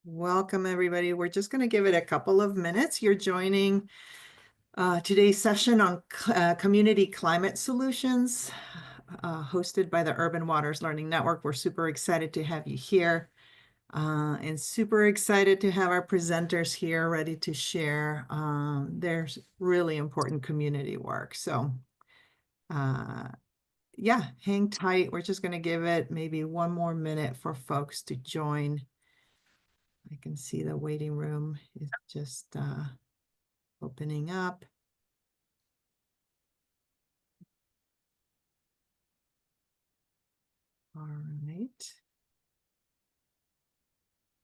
Welcome, everybody. We're just going to give it a couple of minutes. You're joining today's session on community climate solutions, hosted by the Urban Waters Learning Network. We're super excited to have you here and super excited to have our presenters here ready to share their really important community work. So yeah, hang tight. We're just going to give it maybe one more minute for folks to join. I can see the waiting room is just opening up. All right.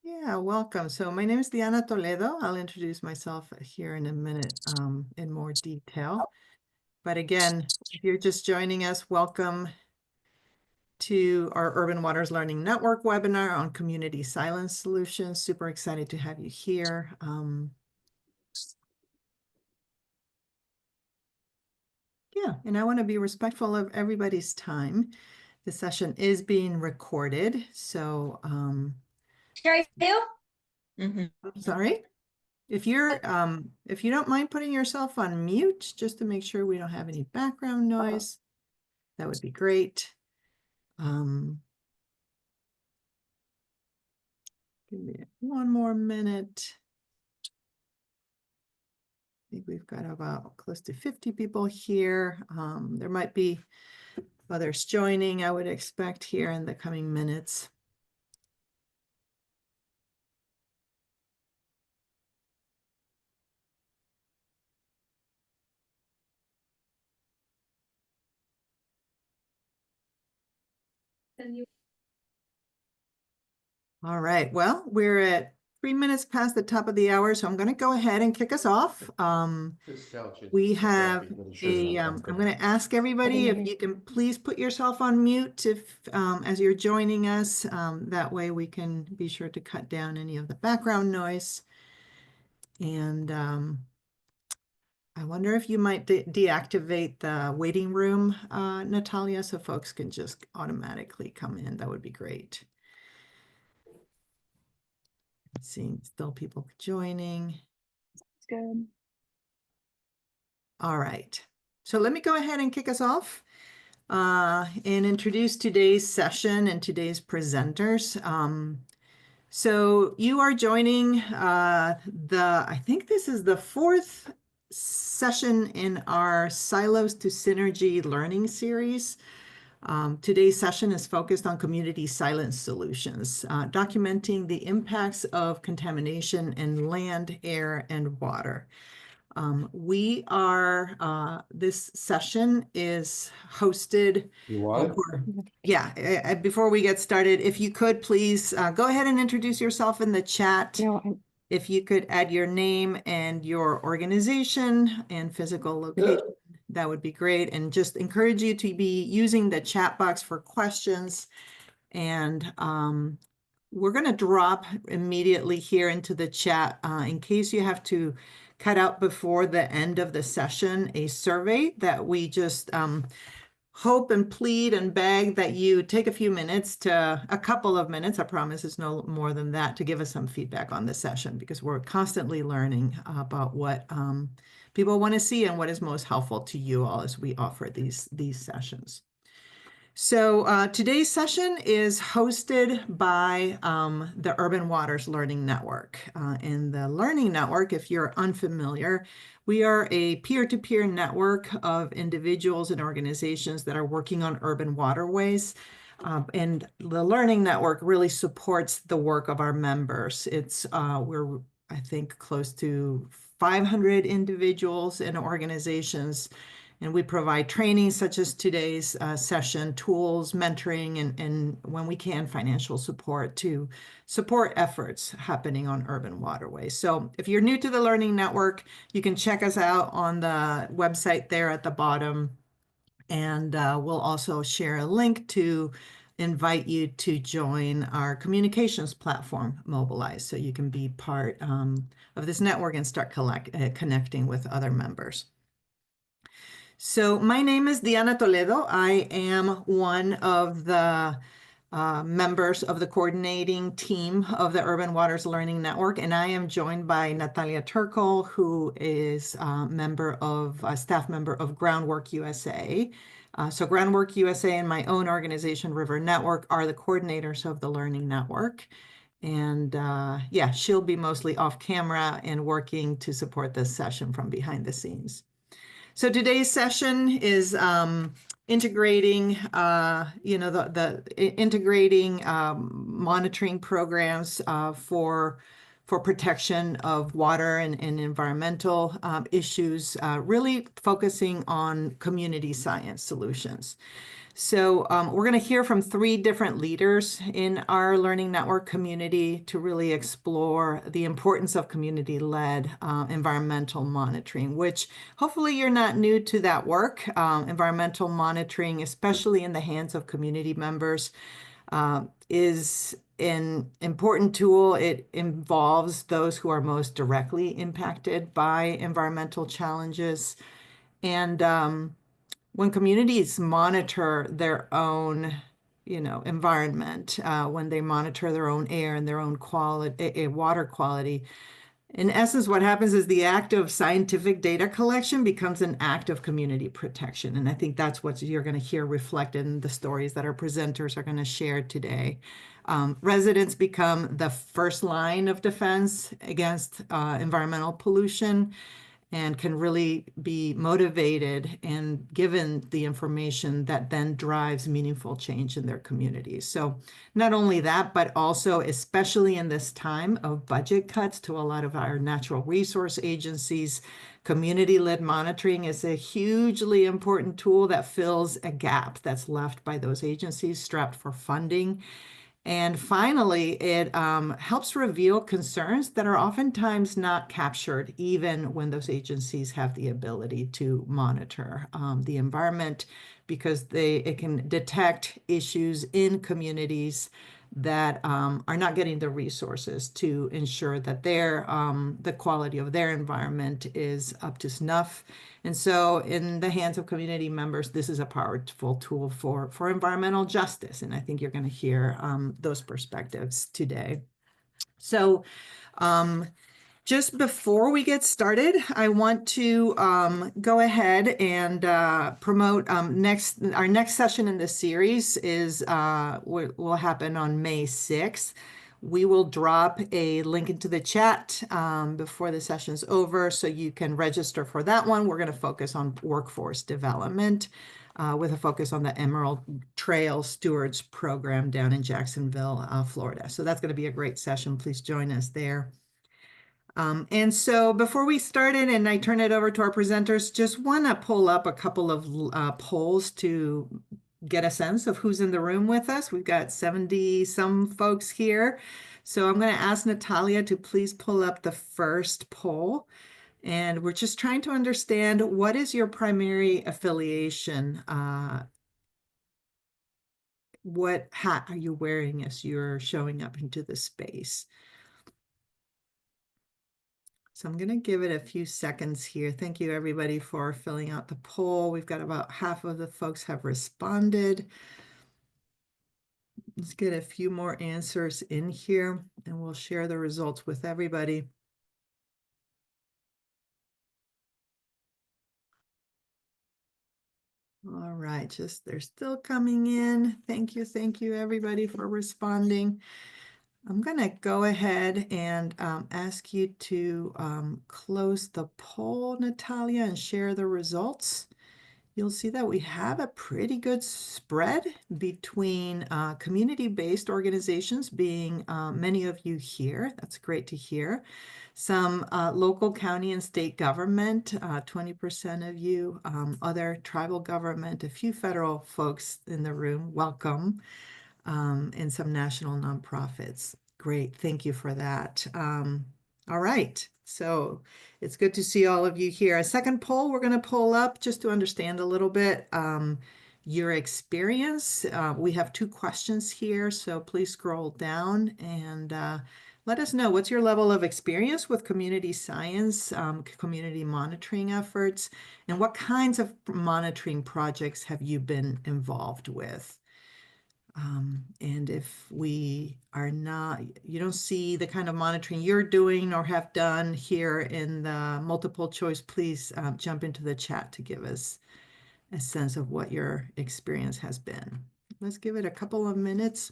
Yeah, welcome. So my name is Diana Toledo. I'll introduce myself here in a minute in more detail. But again, if you're just joining us, welcome to our Urban Waters Learning Network webinar on community silence solutions. Super excited to have you here. Yeah, and I want to be respectful of everybody's time. The session is being recorded, so sorry. If you don't mind putting yourself on mute, just to make sure we don't have any background noise, that would be great. Give me one more minute. I think we've got about close to 50 people here. There might be others joining, I would expect, here in the coming minutes. All right, well, we're at 3 minutes past the top of the hour, so I'm going to go ahead and kick us off. We have I'm going to ask everybody if you can please put yourself on mute if as you're joining us. That way we can be sure to cut down any of the background noise. And I wonder if you might deactivate the waiting room, Natalia, so folks can just automatically come in. That would be great. Seeing still people joining. That's good. All right. So let me go ahead and kick us off and introduce today's session and today's presenters. So you are joining I think this is the 4th session in our Silos to Synergy learning series. Today's session is focused on community silence solutions, documenting the impacts of contamination in land, air, and water. This session is hosted. Before we get started, if you could please go ahead and introduce yourself in the chat. If you could add your name and your organization and physical location, that would be great. And just encourage you to be using the chat box for questions. And we're going to drop immediately here into the chat in case you have to cut out before the end of the session a survey that we just hope and plead and beg that you take a couple of minutes, I promise it's no more than that, to give us some feedback on the session, because we're constantly learning about what people want to see and what is most helpful to you all as we offer these sessions. So today's session is hosted by the Urban Waters Learning Network. And the Learning Network, if you're unfamiliar, we are a peer-to-peer network of individuals and organizations that are working on urban waterways. And the Learning Network really supports the work of our members. We're, I think, close to 500 individuals and organizations. And we provide training such as today's session, tools, mentoring, and when we can, financial support to support efforts happening on urban waterways. So if you're new to the Learning Network, you can check us out on the website there at the bottom. And we'll also share a link to invite you to join our communications platform, Mobilize, so you can be part of this network and start connecting with other members. So my name is Diana Toledo. I am one of the members of the coordinating team of the Urban Waters Learning Network, and I am joined by Natalia Turkle, who is a staff member of Groundwork USA. So Groundwork USA and my own organization, River Network, are the coordinators of the Learning Network. And yeah, she'll be mostly off camera and working to support this session from behind the scenes. So today's session is integrating, integrating monitoring programs for protection of water and environmental issues, really focusing on community science solutions. So we're going to hear from 3 different leaders in our learning network community to really explore the importance of community-led environmental monitoring, which hopefully you're not new to that work. Environmental monitoring, especially in the hands of community members, is an important tool. It involves those who are most directly impacted by environmental challenges. And when communities monitor their own, environment, when they monitor their own air and their own quality, water quality, in essence, what happens is the act of scientific data collection becomes an act of community protection. And I think that's what you're going to hear reflected in the stories that our presenters are going to share today. Residents become the first line of defense against environmental pollution, and can really be motivated and given the information that then drives meaningful change in their communities. So not only that, but also, especially in this time of budget cuts to a lot of our natural resource agencies, community-led monitoring is a hugely important tool that fills a gap that's left by those agencies strapped for funding. And finally, it helps reveal concerns that are oftentimes not captured, even when those agencies have the ability to monitor the environment, because it can detect issues in communities that are not getting the resources to ensure that the quality of their environment is up to snuff. And so in the hands of community members, this is a powerful tool for environmental justice. And I think you're going to hear those perspectives today. So just before we get started, I want to go ahead and promote our next session in the series will happen on May 6th. We will drop a link into the chat before the session's over, so you can register for that one. We're going to focus on workforce development with a focus on the Emerald Trail Stewards Program down in Jacksonville, Florida. So that's going to be a great session. Please join us there. And so before we started and I turn it over to our presenters, just want to pull up a couple of polls to get a sense of who's in the room with us. We've got 70 some folks here. So I'm going to ask Natalia to please pull up the first poll. And we're just trying to understand, what is your primary affiliation? What hat are you wearing as you're showing up into the space? So I'm going to give it a few seconds here. Thank you, everybody, for filling out the poll. We've got about half of the folks have responded. Let's get a few more answers in here, and we'll share the results with everybody. All right, they're still coming in. Thank you, everybody, for responding. I'm going to go ahead and ask you to close the poll, Natalia, and share the results. You'll see that we have a pretty good spread between community-based organizations, being many of you here. That's great to hear. Some local, county, and state government, 20% of you, other tribal government, a few federal folks in the room, welcome. And some national nonprofits. Great, thank you for that. All right, so it's good to see all of you here. A second poll we're going to pull up just to understand a little bit your experience. We have 2 questions here, so please scroll down and let us know, what's your level of experience with community science, community monitoring efforts, and what kinds of monitoring projects have you been involved with? And if we are not, you don't see the kind of monitoring you're doing or have done here in the multiple choice, please jump into the chat to give us a sense of what your experience has been. Let's give it a couple of minutes.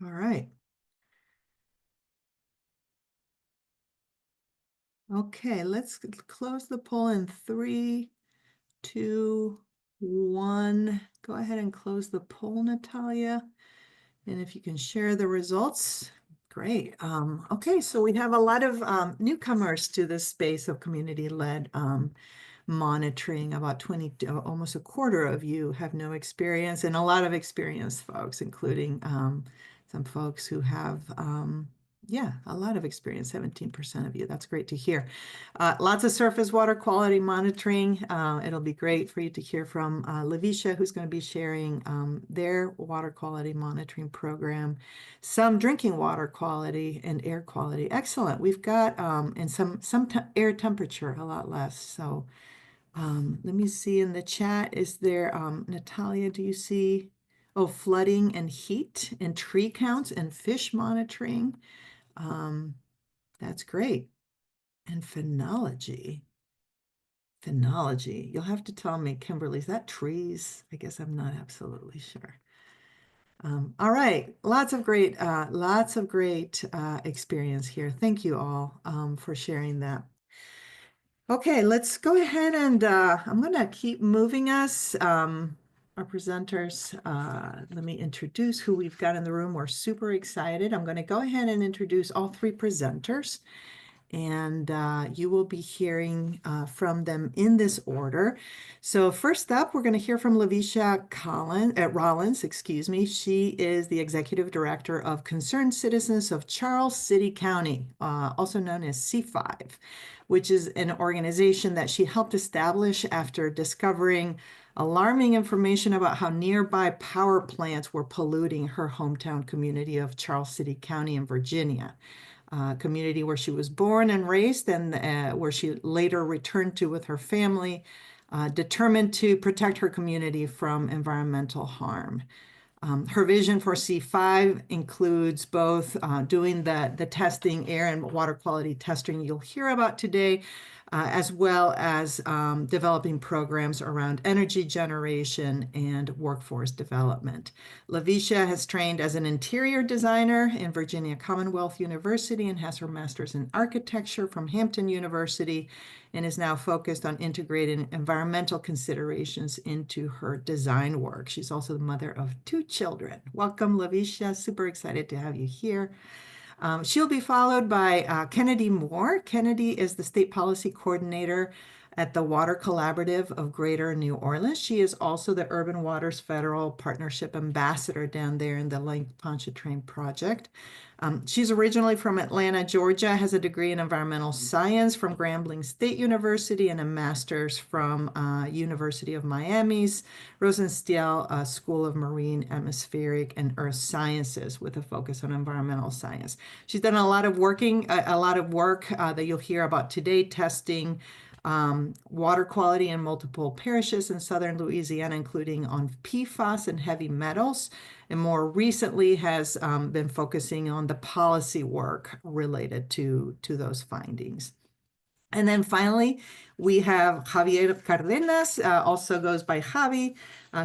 All right. Okay, let's close the poll in 3, 2, 1. Go ahead and close the poll, Natalia. And if you can share the results, great. Okay, so we have a lot of newcomers to this space of community-led monitoring. About 20, almost a quarter of you have no experience, and a lot of experienced folks, including some folks who have yeah, a lot of experience, 17% of you. That's great to hear. Lots of surface water quality monitoring. It'll be great for you to hear from LaVeesha, who's going to be sharing their water quality monitoring program. Some drinking water quality and air quality. Excellent. We've got, and some air temperature, a lot less. So let me see in the chat. Is there, Natalia, do you see, oh, flooding and heat and tree counts and fish monitoring? That's great. And phenology. Phenology. You'll have to tell me, Kimberly, is that trees? I guess I'm not absolutely sure. All right, lots of great experience here. Thank you all for sharing that. Okay, let's go ahead and I'm going to keep moving us. Our presenters, let me introduce who we've got in the room. We're super excited. I'm going to go ahead and introduce all three presenters, and you will be hearing from them in this order. So first up, we're going to hear from LaVeesha Rollins, excuse me. She is the Executive Director of Concerned Citizens of Charles City County, also known as C5, which is an organization that she helped establish after discovering alarming information about how nearby power plants were polluting her hometown community of Charles City County in Virginia. Community where she was born and raised, and where she later returned to with her family, determined to protect her community from environmental harm. Her vision for C5 includes both doing the testing, air and water quality testing you'll hear about today, as well as developing programs around energy generation and workforce development. LaVeesha has trained as an interior designer in Virginia Commonwealth University and has her master's in architecture from Hampton University, and is now focused on integrating environmental considerations into her design work. She's also the mother of 2 children. Welcome, LaVeesha. Super excited to have you here. She'll be followed by Kennedy Moore. Kennedy is the state policy coordinator at the Water Collaborative of Greater New Orleans. She is also the Urban Waters Federal Partnership Ambassador down there in the Lake Pontchartrain project. She's originally from Atlanta, Georgia, has a degree in environmental science from Grambling State University and a master's from University of Miami's Rosenstiel School of Marine, Atmospheric, and Earth Sciences with a focus on environmental science. She's done a lot of work that you'll hear about today, testing water quality in multiple parishes in southern Louisiana, including on PFAS and heavy metals, and more recently has been focusing on the policy work related to those findings. And then finally, we have Javier Cardenas, also goes by Javi,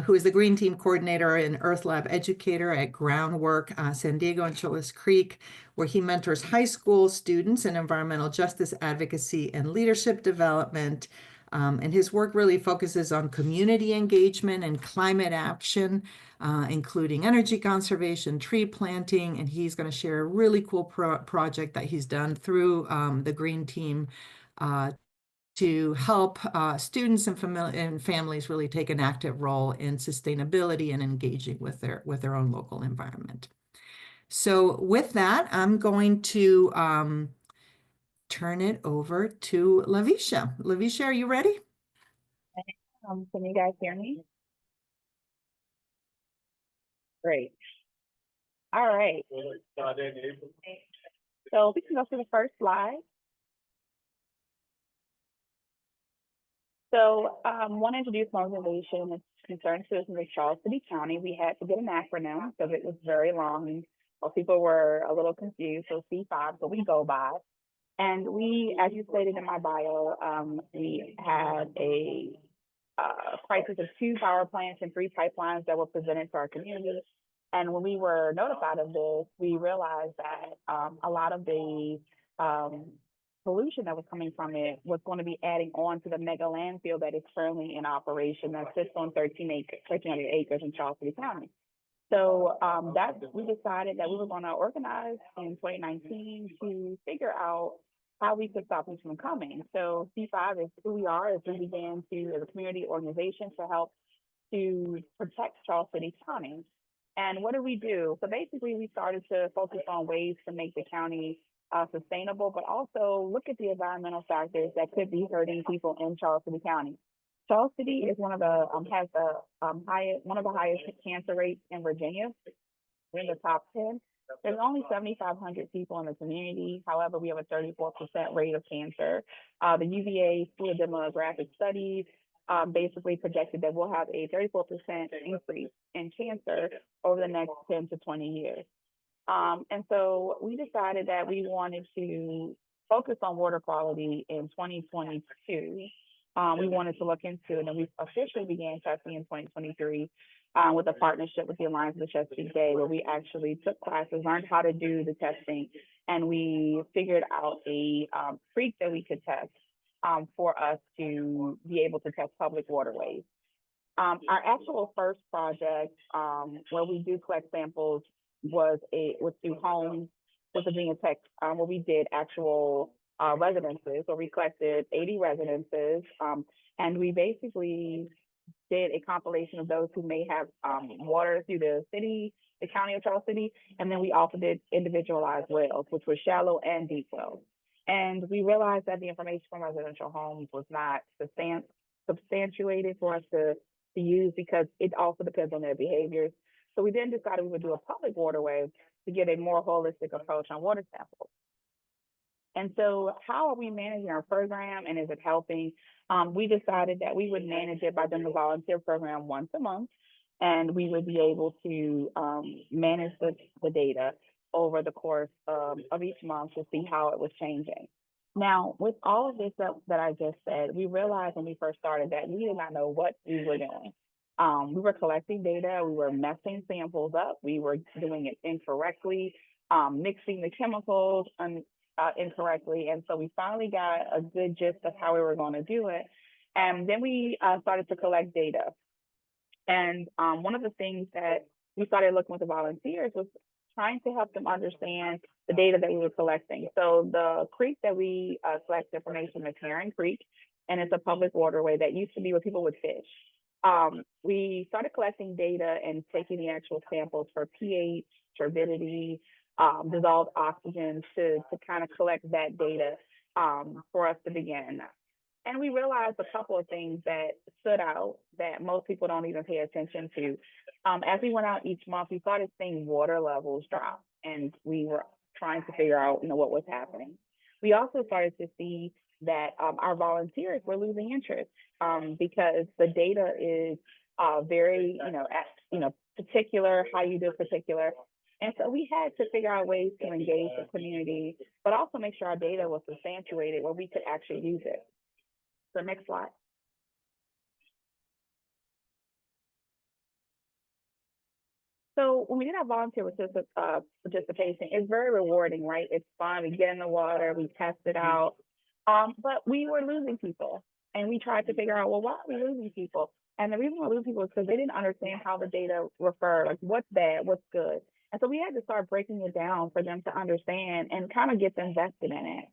who is the Green Team Coordinator and Earth Lab Educator at Groundwork, San Diego and Cholas Creek, where he mentors high school students in environmental justice advocacy and leadership development. And his work really focuses on community engagement and climate action, including energy conservation, tree planting, and he's going to share a really cool project that he's done through the Green Team to help students and families really take an active role in sustainability and engaging with their own local environment. So with that, I'm going to turn it over to LaVeesha. LaVeesha, are you ready? Can you guys hear me? Great. All right. So we can go to the first slide. So, want to introduce an organization that's concerned citizens of Charles City County. We had to get an acronym because it was very long and people were a little confused. So C5, so we go by. And we, as you stated in my bio, we had a crisis of 2 power plants and 3 pipelines that were presented to our community. And when we were notified of this, we realized that a lot of the pollution that was coming from it was going to be adding on to the mega landfill that is currently in operation that sits on 1,300 acres in Charles City County. So we decided that we were going to organize in 2019 to figure out how we could stop this from coming. So C5 is who we are, as we began to, as a community organization, to help to protect Charles City County. And what did we do? So basically, we started to focus on ways to make the county sustainable, but also look at the environmental factors that could be hurting people in Charles City County. Charles City is one of the highest cancer rates in Virginia. We're in the top 10. There's only 7,500 people in the community. However, we have a 34% rate of cancer. The UVA School of Demographic Studies basically projected that we'll have a 34% increase in cancer over the next 10 to 20 years. And so we decided that we wanted to focus on water quality in 2022. We wanted to look into it, and we officially began testing in 2023 with a partnership with the Alliance of the Chesapeake Bay, where we actually took classes, learned how to do the testing, and we figured out a creek that we could test for us to be able to test public waterways. Our actual first project where we do collect samples was through homes with Virginia Tech, where we did actual residences. So we collected 80 residences, and we basically did a compilation of those who may have water through the county of Charles City, and then we also did individualized wells, which were shallow and deep wells. And we realized that the information from residential homes was not substantiated for us to use because it also depends on their behaviors. So we then decided we would do a public waterway to get a more holistic approach on water samples. And so how are we managing our program, and is it helping? We decided that we would manage it by doing a volunteer program once a month, and we would be able to manage the data over the course of each month to see how it was changing. Now, with all of this that I just said, we realized when we first started that we did not know what we were doing. We were collecting data, we were messing samples up, we were doing it incorrectly, mixing the chemicals incorrectly. And so we finally got a good gist of how we were going to do it. And then we started to collect data. And one of the things that we started looking with the volunteers was trying to help them understand the data that we were collecting. So the creek that we collect information is Heron Creek, and it's a public waterway that used to be where people would fish. We started collecting data and taking the actual samples for pH, turbidity, dissolved oxygen to kind of collect that data for us to begin. And we realized a couple of things that stood out that most people don't even pay attention to. As we went out each month, we started seeing water levels drop, and we were trying to figure out, what was happening. We also started to see that our volunteers were losing interest because the data is very, particular, how you do particular. And so we had to figure out ways to engage the community, but also make sure our data was substantiated where we could actually use it. So next slide. So when we did our volunteer participation, it's very rewarding, right? It's fun. We get in the water, we test it out, but we were losing people, and we tried to figure out, well, why are we losing people? And the reason we're losing people is because they didn't understand how the data referred, like what's bad, what's good. And so we had to start breaking it down for them to understand and kind of get them vested in it.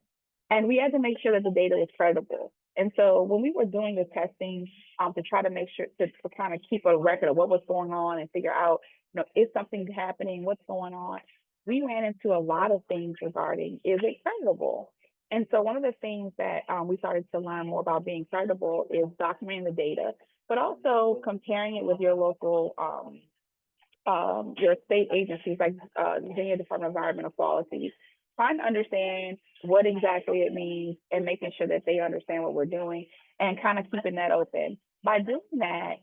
And we had to make sure that the data was credible. And so when we were doing the testing to try to make sure to kind of keep a record of what was going on and figure out, is something happening, what's going on, we ran into a lot of things regarding, is it credible? And so one of the things that we started to learn more about being credible is documenting the data, but also comparing it with your local, your state agencies like Virginia Department of Environmental Quality, trying to understand what exactly it means and making sure that they understand what we're doing. and kind of keeping that open. By doing that,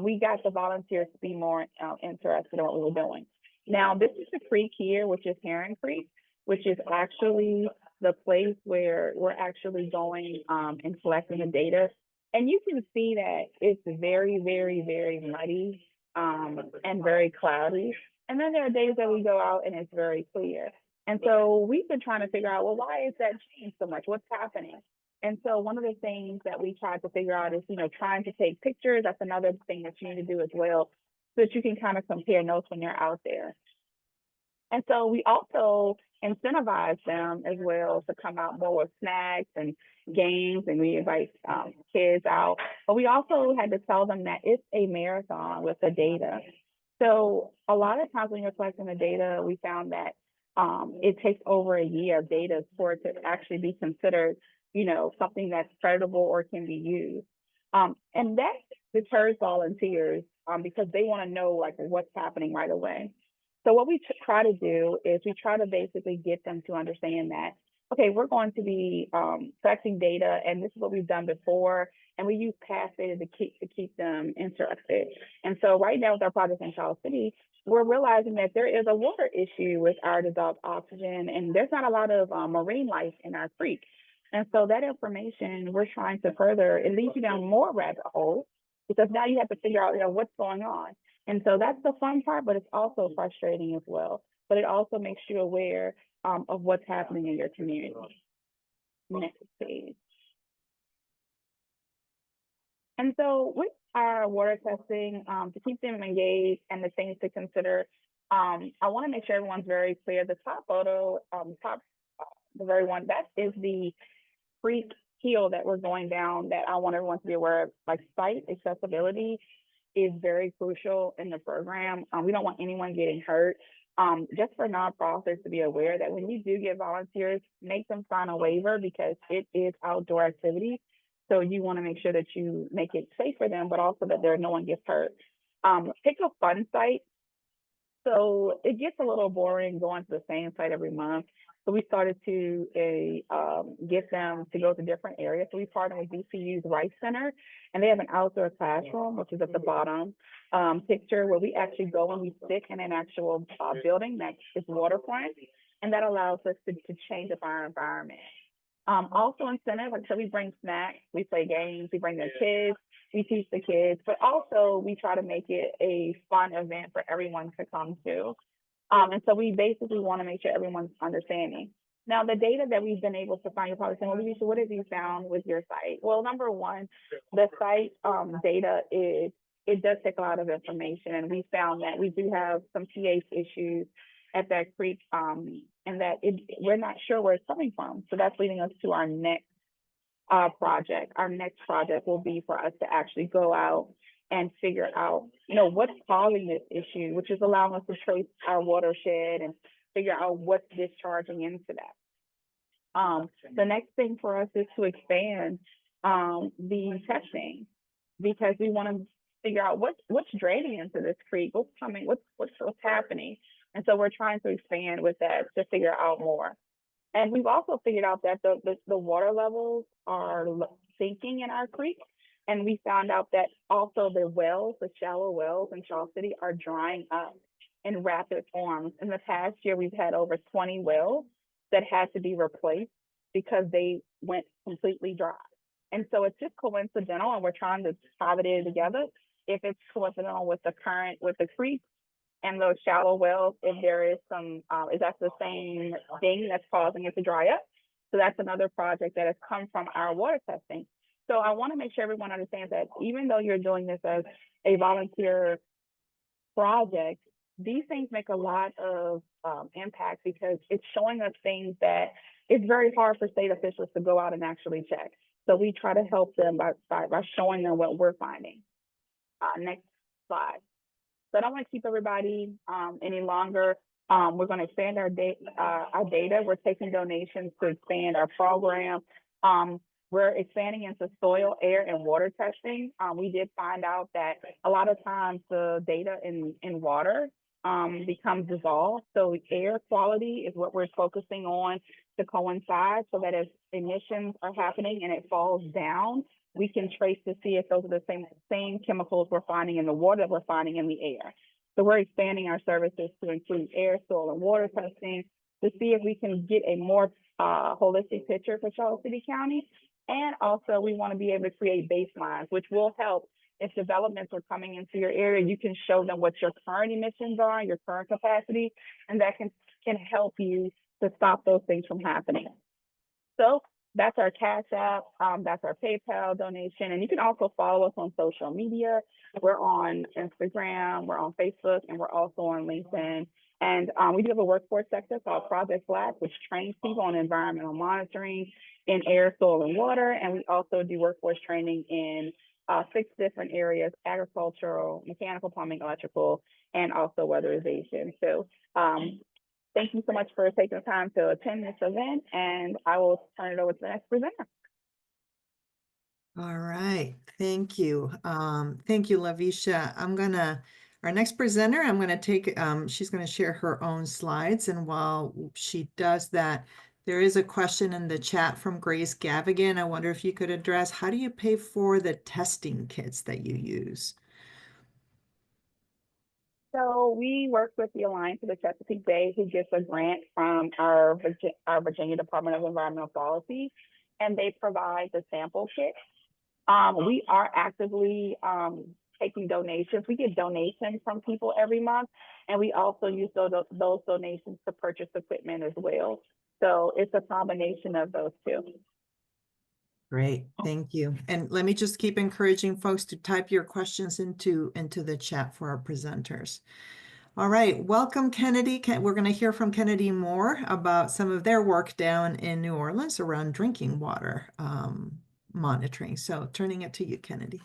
we got the volunteers to be more interested in what we were doing. Now, this is the creek here, which is Heron Creek, which is actually the place where we're actually going and collecting the data. And you can see that it's very, very, very muddy and very cloudy. And then there are days that we go out and it's very clear. And so we've been trying to figure out, well, why is that changed so much? What's happening? And so one of the things that we tried to figure out is, trying to take pictures. That's another thing that you need to do as well, so that you can kind of compare notes when you're out there. And so we also incentivize them as well to come out more with snacks and games, and we invite kids out. But we also had to tell them that it's a marathon with the data. So a lot of times when you're collecting the data, we found that it takes over a year of data for it to actually be considered, something that's creditable or can be used. And that deters volunteers because they want to know like what's happening right away. So what we try to do is we try to basically get them to understand that, okay, we're going to be collecting data, and this is what we've done before, and we use past data to keep them interested. And so right now with our project in Charles City, we're realizing that there is a water issue with our dissolved oxygen, and there's not a lot of marine life in our creek. And so that information we're trying to further, it leads you down more rabbit holes because now you have to figure out, what's going on. And so that's the fun part, but it's also frustrating as well. But it also makes you aware of what's happening in your community. Next page. And so with our water testing, to keep them engaged and the things to consider, I want to make sure everyone's very clear. The top photo, the very one, that is the creek hill that we're going down that I want everyone to be aware of. Like site accessibility is very crucial in the program. We don't want anyone getting hurt. Just for nonprofits to be aware that when you do get volunteers, make them sign a waiver because it is outdoor activity. So you want to make sure that you make it safe for them, but also that no one gets hurt. Pick a fun site. So it gets a little boring going to the same site every month. So we started to get them to go to different areas. So we partnered with DCU's Rice Center, and they have an outdoor classroom, which is at the bottom picture, where we actually go and we sit in an actual building that is waterfront, and that allows us to change up our environment. Also incentive, so we bring snacks, we play games, we bring their kids, we teach the kids, but also we try to make it a fun event for everyone to come to. And so we basically want to make sure everyone's understanding. Now, the data that we've been able to find, you're probably saying, well, LaVeesha, what have you found with your site? Well, number one, the site data it does take a lot of information, and we found that we do have some pH issues at that creek, and that we're not sure where it's coming from. So that's leading us to our next project. Our next project will be for us to actually go out and figure out, what's causing this issue, which is allowing us to trace our watershed and figure out what's discharging into that. The next thing for us is to expand the testing, because we want to figure out what's draining into this creek, what's coming, what's happening. And so we're trying to expand with that to figure out more. And we've also figured out that the water levels are sinking in our creek. And we found out that also the wells, the shallow wells in Charles City, are drying up in rapid forms. In the past year, we've had over 20 wells that had to be replaced because they went completely dry. And so it's just coincidental, and we're trying to tie the data together. If it's coincidental with the current, with the creek and those shallow wells, if there is some, is that the same thing that's causing it to dry up? So that's another project that has come from our water testing. So I want to make sure everyone understands that even though you're doing this as a volunteer project, these things make a lot of impact, because it's showing us things that it's very hard for state officials to go out and actually check. So we try to help them by showing them what we're finding. Next slide. So I don't want to keep everybody any longer. We're going to expand our data. We're taking donations to expand our program. We're expanding into soil, air, and water testing. We did find out that a lot of times the data in water becomes dissolved. So air quality is what we're focusing on to coincide, so that if emissions are happening and it falls down, we can trace to see if those are the same chemicals we're finding in the water that we're finding in the air. So we're expanding our services to include air, soil, and water testing to see if we can get a more holistic picture for Charlotte City County. And also, we want to be able to create baselines, which will help if developments are coming into your area. You can show them what your current emissions are, your current capacity, and that can help you to stop those things from happening. So that's our Cash App, that's our PayPal donation, and you can also follow us on social media. We're on Instagram, we're on Facebook, and we're also on LinkedIn. And we do have a workforce sector called Project Black, which trains people on environmental monitoring in air, soil, and water. And we also do workforce training in 6 different areas: agricultural, mechanical, plumbing, electrical, and also weatherization. So thank you so much for taking the time to attend this event, and I will turn it over to the next presenter. All right, thank you. Thank you, LaVeesha. Our next presenter, I'm gonna take, she's gonna share her own slides, and while she does that, there is a question in the chat from Grace Gavigan. I wonder if you could address, how do you pay for the testing kits that you use? So we work with the Alliance of the Chesapeake Bay, who gets a grant from our Virginia Department of Environmental Policy, and they provide the sample kit. We are actively taking donations. We get donations from people every month, and we also use those donations to purchase equipment as well. So it's a combination of those two. Great, thank you. And let me just keep encouraging folks to type your questions into the chat for our presenters. All right, welcome, Kennedy. We're going to hear from Kennedy more about some of their work down in New Orleans around drinking water monitoring. So turning it to you, Kennedy.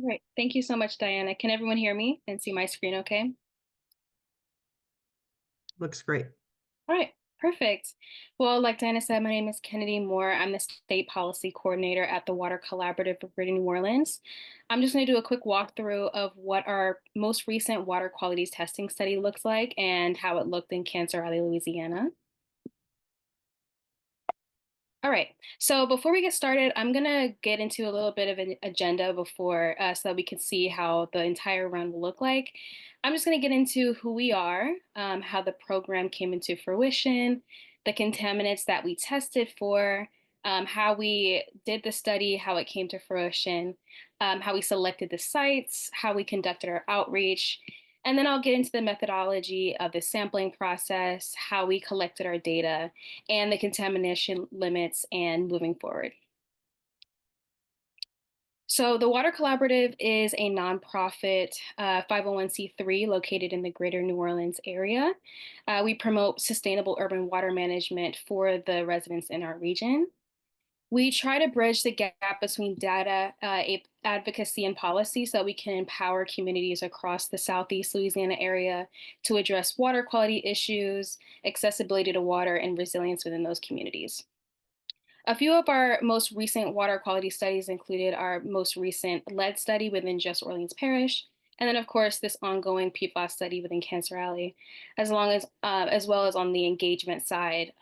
All right, thank you so much, Diana. Can everyone hear me and see my screen okay? Looks great. All right, perfect. Well, like Diana said, my name is Kennedy Moore. I'm the State Policy Coordinator at the Water Collaborative of Greater New Orleans. I'm just going to do a quick walkthrough of what our most recent water quality testing study looks like and how it looked in Cancer Alley, Louisiana. All right, so before we get started, I'm gonna get into a little bit of an agenda before so that we can see how the entire run will look like. I'm just gonna get into who we are, how the program came into fruition, the contaminants that we tested for, how we did the study, how it came to fruition, how we selected the sites, how we conducted our outreach, and then I'll get into the methodology of the sampling process, how we collected our data, and the contamination limits and moving forward. So the Water Collaborative is a nonprofit 501c3 located in the Greater New Orleans area. We promote sustainable urban water management for the residents in our region. We try to bridge the gap between data, advocacy, and policy so that we can empower communities across the Southeast Louisiana area to address water quality issues, accessibility to water, and resilience within those communities. A few of our most recent water quality studies included our most recent lead study within Just Orleans Parish, and then, of course, this ongoing PFAS study within Cancer Alley, as well as on the engagement side,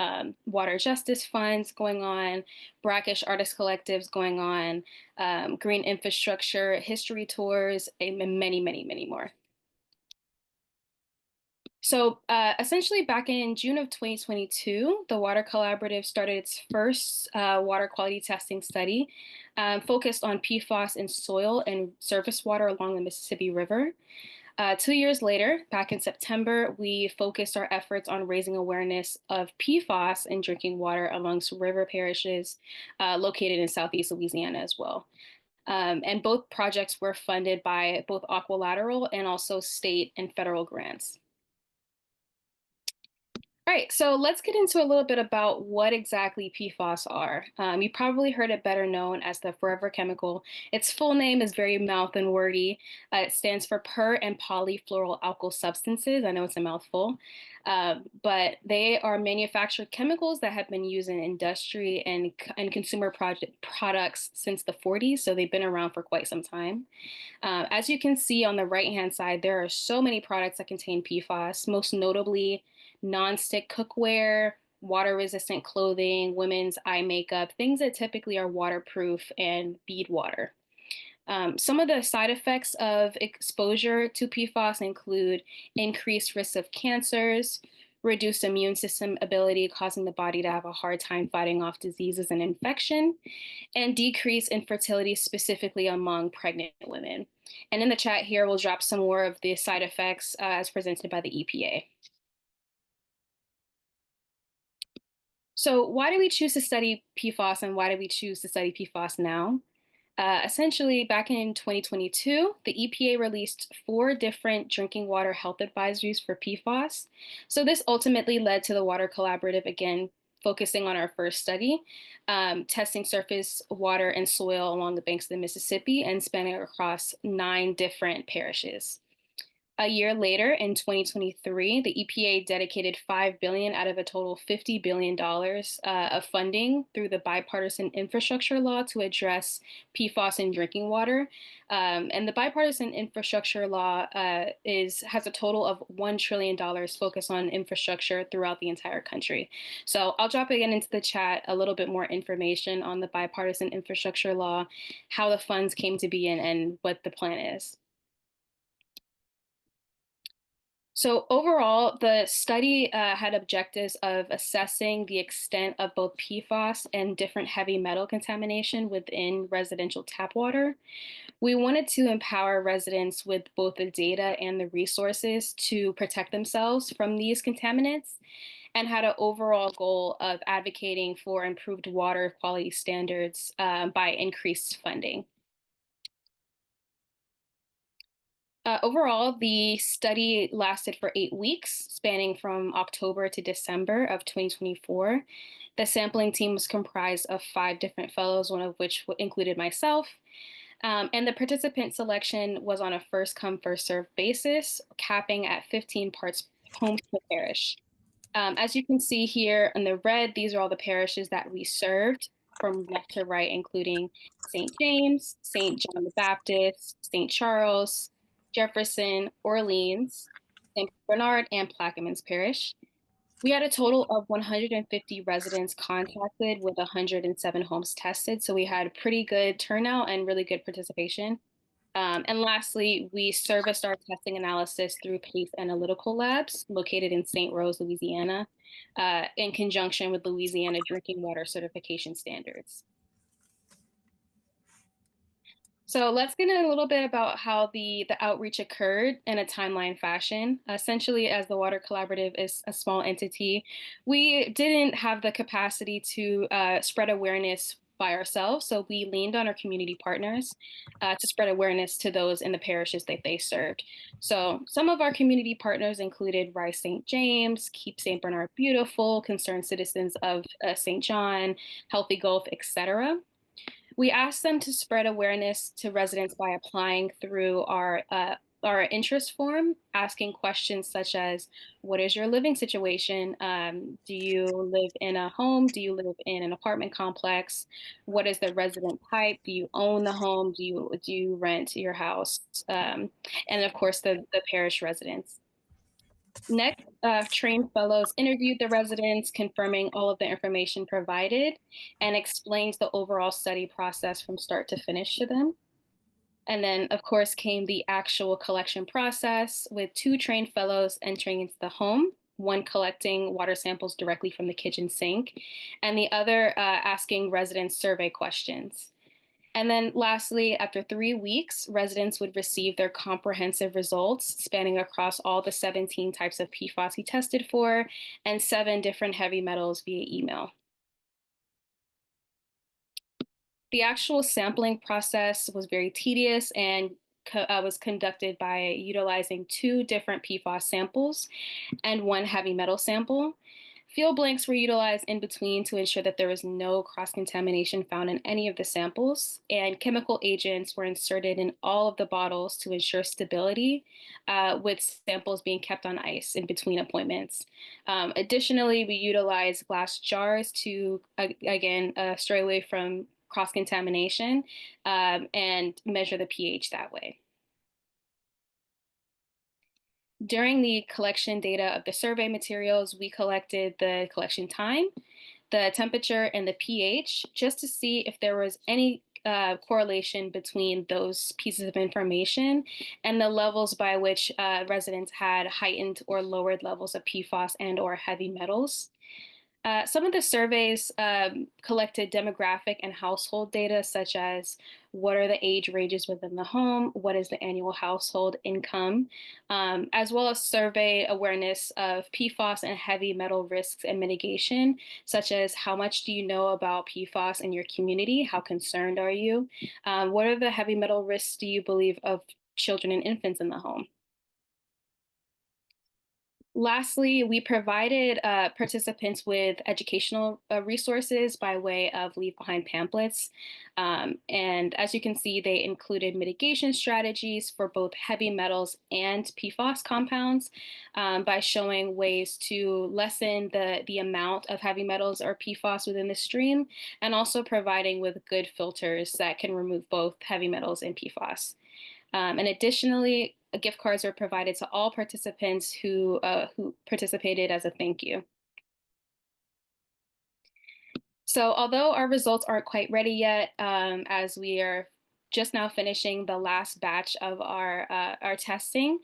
water justice funds going on, Brackish artist collectives going on, green infrastructure, history tours, and many, many, many more. So essentially back in June of 2022, the Water Collaborative started its first water quality testing study focused on PFAS in soil and surface water along the Mississippi River. 2 years later, back in September, we focused our efforts on raising awareness of PFAS in drinking water amongst river parishes located in Southeast Louisiana as well. And both projects were funded by both Aqualateral and also state and federal grants. All right, so let's get into a little bit about what exactly PFAS are. You probably heard it better known as the forever chemical. Its full name is very mouth and wordy. It stands for per and polyfluoroalkyl substances. I know it's a mouthful, but they are manufactured chemicals that have been used in industry and consumer products since the 40s, so they've been around for quite some time. As you can see on the right-hand side, there are so many products that contain PFAS, most notably non-stick cookware, water-resistant clothing, women's eye makeup, things that typically are waterproof, and bead water. Some of the side effects of exposure to PFAS include increased risk of cancers, reduced immune system ability, causing the body to have a hard time fighting off diseases and infection, and decrease in fertility, specifically among pregnant women. And in the chat here, we'll drop some more of the side effects as presented by the EPA. So why do we choose to study PFAS, and why do we choose to study PFAS now? Essentially, back in 2022, the EPA released 4 different drinking water health advisories for PFAS. So this ultimately led to the Water Collaborative, again, focusing on our first study, testing surface water and soil along the banks of the Mississippi and spanning across 9 different parishes. A year later, in 2023, the EPA dedicated $5 billion out of a total $50 billion of funding through the bipartisan infrastructure law to address PFAS in drinking water. And the bipartisan infrastructure law has a total of $1 trillion focused on infrastructure throughout the entire country. So I'll drop again into the chat a little bit more information on the bipartisan infrastructure law, how the funds came to be, and what the plan is. So overall, the study had objectives of assessing the extent of both PFAS and different heavy metal contamination within residential tap water. We wanted to empower residents with both the data and the resources to protect themselves from these contaminants, and had an overall goal of advocating for improved water quality standards by increased funding. Overall, the study lasted for 8 weeks, spanning from October to December of 2024. The sampling team was comprised of 5 different fellows, one of which included myself. And the participant selection was on a first-come, first-served basis, capping at 15 parts homes per parish. As you can see here in the red, these are all the parishes that we served from left to right, including St. James, St. John the Baptist, St. Charles, Jefferson, Orleans, St. Bernard, and Plaquemines Parish. We had a total of 150 residents contacted with 107 homes tested, so we had pretty good turnout and really good participation. And lastly, we serviced our testing analysis through PACE Analytical Labs located in St. Rose, Louisiana, in conjunction with Louisiana Drinking Water Certification Standards. So let's get in a little bit about how the outreach occurred in a timeline fashion. Essentially, as the Water Collaborative is a small entity, we didn't have the capacity to spread awareness by ourselves, so we leaned on our community partners to spread awareness to those in the parishes that they served. So some of our community partners included Rise St. James, Keep St. Bernard Beautiful, Concerned Citizens of St. John, Healthy Gulf, etc. We asked them to spread awareness to residents by applying through our interest form, asking questions such as, what is your living situation? Do you live in a home? Do you live in an apartment complex? What is the resident type? Do you own the home? Do you rent your house? And of course, the parish residents. Next, trained fellows interviewed the residents, confirming all of the information provided, and explained the overall study process from start to finish to them. And then, of course, came the actual collection process with 2 trained fellows entering into the home, one collecting water samples directly from the kitchen sink, and the other asking residents survey questions. And then lastly, after 3 weeks, residents would receive their comprehensive results spanning across all the 17 types of PFAS we tested for and 7 different heavy metals via email. The actual sampling process was very tedious and was conducted by utilizing 2 different PFAS samples and 1 heavy metal sample. Field blanks were utilized in between to ensure that there was no cross-contamination found in any of the samples, and chemical agents were inserted in all of the bottles to ensure stability, with samples being kept on ice in between appointments. Additionally, we utilized glass jars to, again, stray away from cross-contamination and measure the pH that way. During the collection data of the survey materials, we collected the collection time, the temperature, and the pH just to see if there was any correlation between those pieces of information and the levels by which residents had heightened or lowered levels of PFAS and or heavy metals. Some of the surveys collected demographic and household data, such as what are the age ranges within the home, what is the annual household income, as well as survey awareness of PFAS and heavy metal risks and mitigation, such as how much do you know about PFAS in your community? How concerned are you? What are the heavy metal risks do you believe of children and infants in the home? Lastly, we provided participants with educational resources by way of leave behind pamphlets. And as you can see, they included mitigation strategies for both heavy metals and PFAS compounds by showing ways to lessen the amount of heavy metals or PFAS within the stream, and also providing with good filters that can remove both heavy metals and PFAS. And additionally, gift cards were provided to all participants who participated as a thank you. So although our results aren't quite ready yet, as we are just now finishing the last batch of our testing,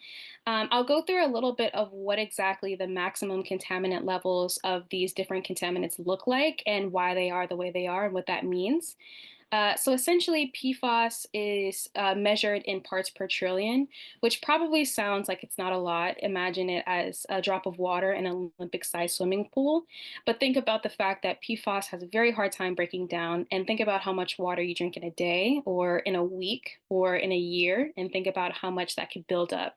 I'll go through a little bit of what exactly the maximum contaminant levels of these different contaminants look like and why they are the way they are and what that means. So essentially, PFAS is measured in parts per trillion, which probably sounds like it's not a lot. Imagine it as a drop of water in an Olympic-sized swimming pool. But think about the fact that PFAS has a very hard time breaking down, and think about how much water you drink in a day, or in a week, or in a year, and think about how much that could build up.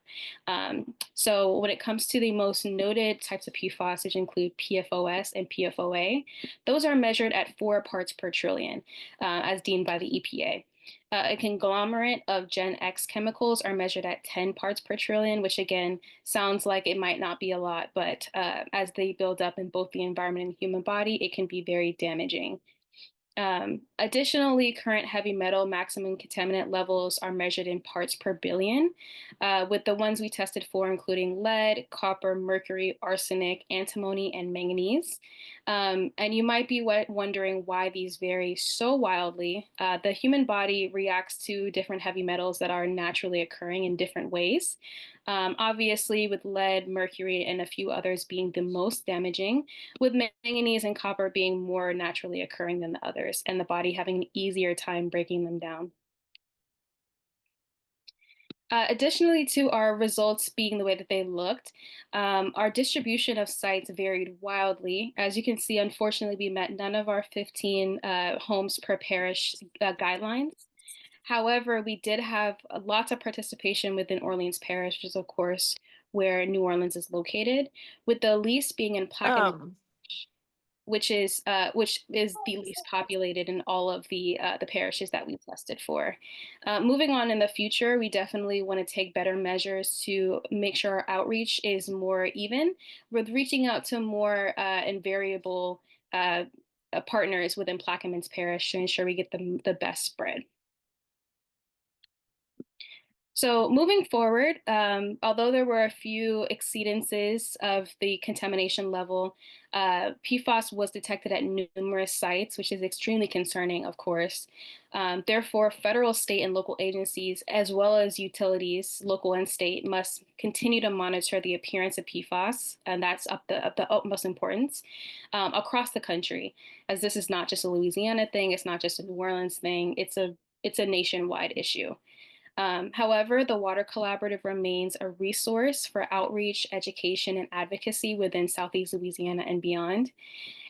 So when it comes to the most noted types of PFAS, which include PFOS and PFOA, those are measured at 4 parts per trillion, as deemed by the EPA. A conglomerate of Gen X chemicals are measured at 10 parts per trillion, which again sounds like it might not be a lot, but as they build up in both the environment and the human body, it can be very damaging. Additionally, current heavy metal maximum contaminant levels are measured in parts per billion, with the ones we tested for including lead, copper, mercury, arsenic, antimony, and manganese. And you might be wondering why these vary so wildly. The human body reacts to different heavy metals that are naturally occurring in different ways. Obviously, with lead, mercury, and a few others being the most damaging, with manganese and copper being more naturally occurring than the others, and the body having an easier time breaking them down. Additionally to our results being the way that they looked, our distribution of sites varied wildly. As you can see, unfortunately, we met none of our 15 homes per parish guidelines. However, we did have lots of participation within Orleans Parish, which is, of course, where New Orleans is located, with the least being in Plaquemine, which is the least populated in all of the parishes that we tested for. Moving on in the future, we definitely want to take better measures to make sure our outreach is more even, with reaching out to more and variable partners within Plaquemine's parish to ensure we get the best spread. So moving forward, although there were a few exceedances of the contamination level, PFAS was detected at numerous sites, which is extremely concerning, of course. Therefore, federal, state, and local agencies, as well as utilities, local and state, must continue to monitor the appearance of PFAS, and that's of the utmost importance, across the country, as this is not just a Louisiana thing, it's not just a New Orleans thing, it's a nationwide issue. However, the Water Collaborative remains a resource for outreach, education, and advocacy within Southeast Louisiana and beyond.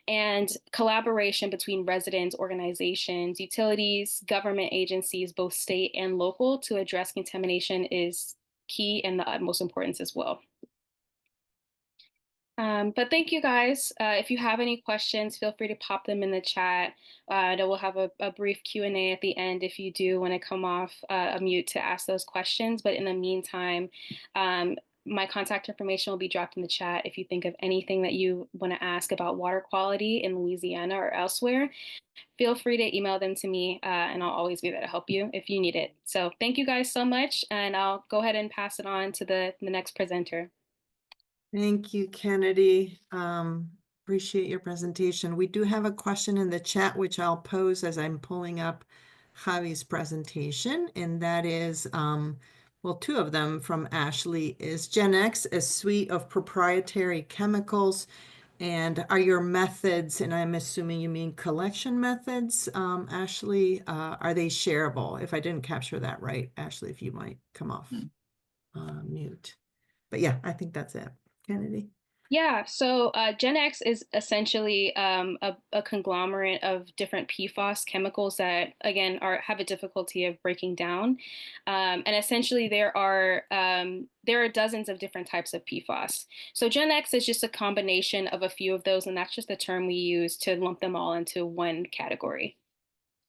And collaboration between residents, organizations, utilities, government agencies, both state and local, to address contamination is key and the utmost importance as well. But thank you guys. If you have any questions, feel free to pop them in the chat. I know we'll have a brief Q&A at the end if you do want to come off a mute to ask those questions. But in the meantime, my contact information will be dropped in the chat if you think of anything that you want to ask about water quality in Louisiana or elsewhere. Feel free to email them to me, and I'll always be there to help you if you need it. So thank you guys so much, and I'll go ahead and pass it on to the next presenter. Thank you, Kennedy. Appreciate your presentation. We do have a question in the chat, which I'll pose as I'm pulling up Javi's presentation, and that is, well, two of them from Ashley is Gen X, a suite of proprietary chemicals, and are your methods, and I'm assuming you mean collection methods, Ashley, are they shareable? If I didn't capture that right, Ashley, if you might come off mute. But yeah, I think that's it. Kennedy. Yeah, so Gen X is essentially a conglomerate of different PFAS chemicals that, again, have a difficulty of breaking down. And essentially, there are dozens of different types of PFAS. So Gen X is just a combination of a few of those, and that's just the term we use to lump them all into one category.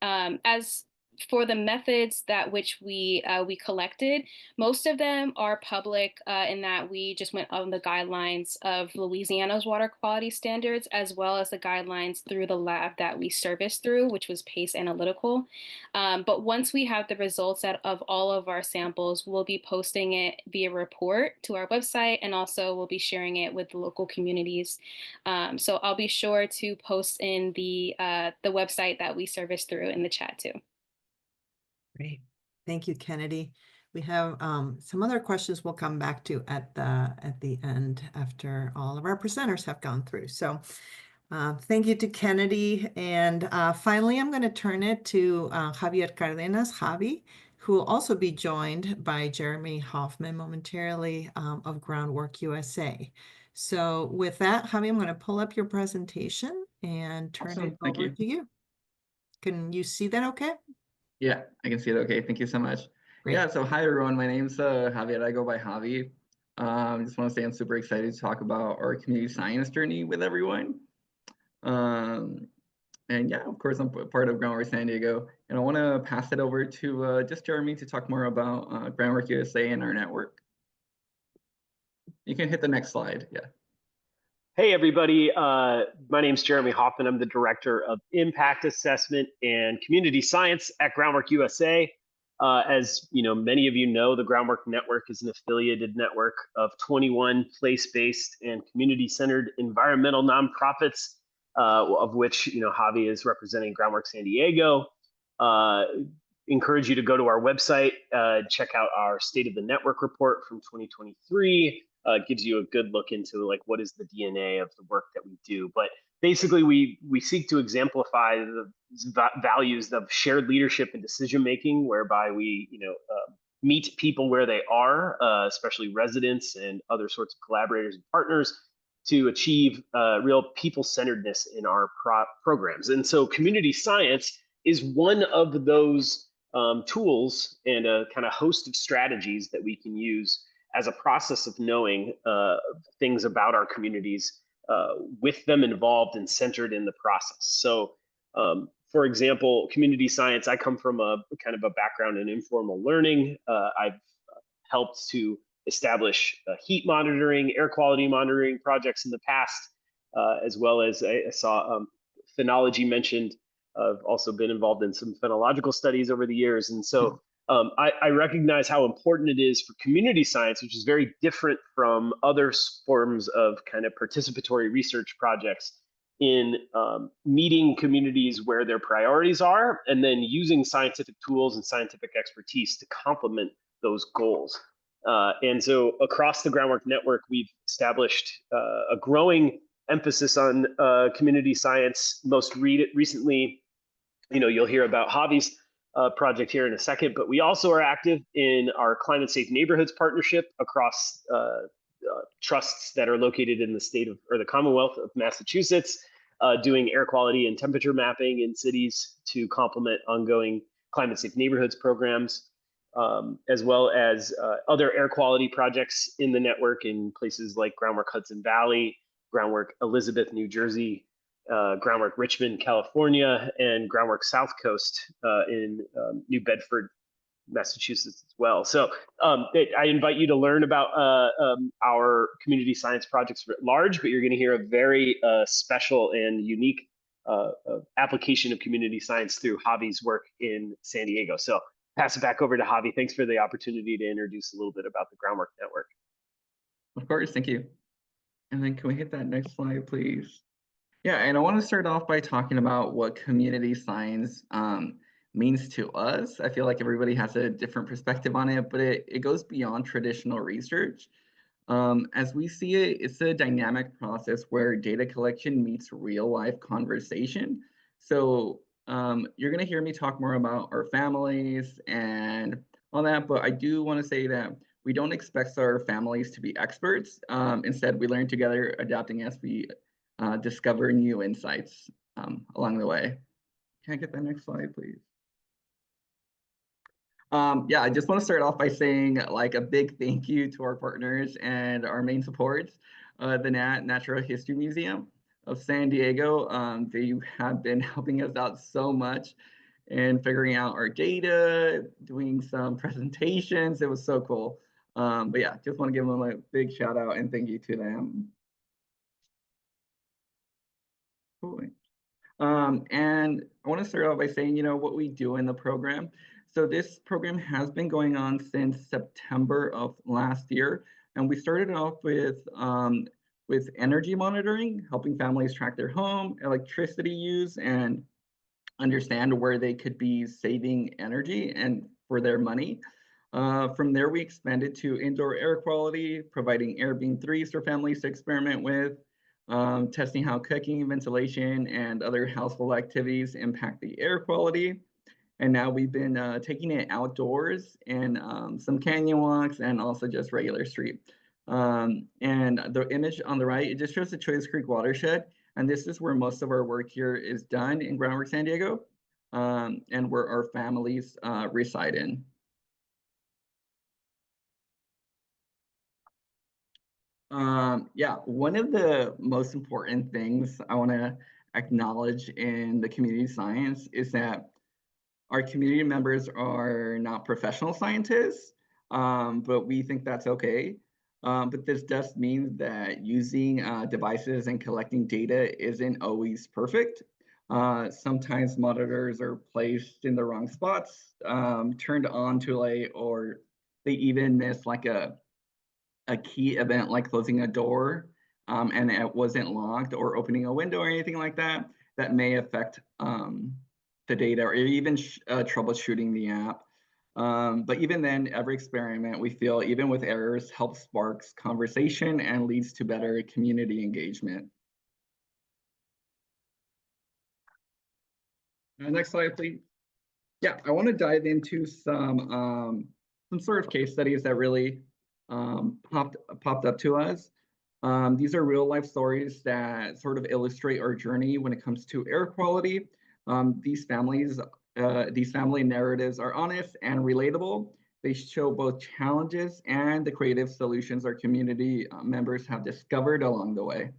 As for the methods that which we collected, most of them are public in that we just went on the guidelines of Louisiana's water quality standards, as well as the guidelines through the lab that we serviced through, which was PACE Analytical. But once we have the results of all of our samples, we'll be posting it via report to our website, and also we'll be sharing it with the local communities. So I'll be sure to post in the website that we service through in the chat too. Great. Thank you, Kennedy. We have some other questions we'll come back to at the end after all of our presenters have gone through. So thank you to Kennedy. And finally, I'm going to turn it to Javier Cardenas, Javi, who will also be joined by Jeremy Hoffman momentarily of Groundwork USA. So with that, Javi, I'm going to pull up your presentation and turn it over to you. Can you see that okay? Yeah, I can see it okay. Thank you so much. Great. Yeah, so hi everyone. My name's Javier. I go by Javi. Just want to say I'm super excited to talk about our community science journey with everyone. And yeah, of course, I'm part of Groundwork San Diego. And I want to pass it over to just Jeremy to talk more about Groundwork USA and our network. You can hit the next slide. Yeah. Hey, everybody. My name is Jeremy Hoffman. I'm the Director of Impact Assessment and Community Science at Groundwork USA. As you know, many of you know, the Groundwork Network is an affiliated network of 21 place-based and community-centered environmental nonprofits, of which Javi is representing Groundwork San Diego. Encourage you to go to our website, check out our State of the Network report from 2023. Gives you a good look into like what is the DNA of the work that we do. But basically, we seek to exemplify the values of shared leadership and decision making, whereby we meet people where they are, especially residents and other sorts of collaborators and partners, to achieve real people-centeredness in our programs. And so, community science is one of those tools and a kind of host of strategies that we can use as a process of knowing things about our communities with them involved and centered in the process. So, for example, community science, I come from a kind of a background in informal learning. I've helped to establish heat monitoring, air quality monitoring projects in the past, as well as I saw phenology mentioned. I've also been involved in some phenological studies over the years. And so I recognize how important it is for community science, which is very different from other forms of kind of participatory research projects, in meeting communities where their priorities are, and then using scientific tools and scientific expertise to complement those goals. And so across the Groundwork Network, we've established a growing emphasis on community science. Most recently, you'll hear about Javi's project here in a second, but we also are active in our Climate Safe Neighborhoods partnership across trusts that are located in the state of, or the Commonwealth of Massachusetts, doing air quality and temperature mapping in cities to complement ongoing Climate Safe Neighborhoods programs, as well as other air quality projects in the network in places like Groundwork Hudson Valley, Groundwork Elizabeth, New Jersey, Groundwork Richmond, California, and Groundwork South Coast in New Bedford, Massachusetts as well. So I invite you to learn about our community science projects writ large, but you're going to hear a very special and unique application of community science through Javi's work in San Diego. So pass it back over to Javi. Thanks for the opportunity to introduce a little bit about the Groundwork Network. Of course, thank you. And then can we hit that next slide, please? Yeah, and I want to start off by talking about what community science means to us. I feel like everybody has a different perspective on it, but it goes beyond traditional research. As we see it, it's a dynamic process where data collection meets real life conversation. So you're going to hear me talk more about our families and all that, but I do want to say that we don't expect our families to be experts. Instead, we learn together, adapting as we discover new insights along the way. Can I get the next slide, please? Yeah, I just want to start off by saying like a big thank you to our partners and our main supports, the Natural History Museum of San Diego. They have been helping us out so much in figuring out our data, doing some presentations. It was so cool. But yeah, just want to give them a big shout out and thank you to them. Cool. And I want to start off by saying, what we do in the program. So this program has been going on since September of last year. And we started off with energy monitoring, helping families track their home, electricity use, and understand where they could be saving energy and for their money. From there, we expanded to indoor air quality, providing Airbnb 3s for families to experiment with, testing how cooking, ventilation, and other household activities impact the air quality. And now we've been taking it outdoors and some canyon walks and also just regular street. And the image on the right, it just shows the Choice Creek watershed. And this is where most of our work here is done in Groundwork San Diego, and where our families reside in. Yeah, one of the most important things I want to acknowledge in the community science is that our community members are not professional scientists, but we think that's okay. But this does mean that using devices and collecting data isn't always perfect. Sometimes monitors are placed in the wrong spots, turned on too late, or they even miss like a key event like closing a door and it wasn't locked, or opening a window or anything like that, that may affect the data, or even troubleshooting the app. But even then, every experiment, we feel, even with errors, helps sparks conversation and leads to better community engagement. Next slide, please. Yeah, I want to dive into some sort of case studies that really popped up to us. These are real life stories that sort of illustrate our journey when it comes to air quality. These family narratives are honest and relatable. They show both challenges and the creative solutions our community members have discovered along the way.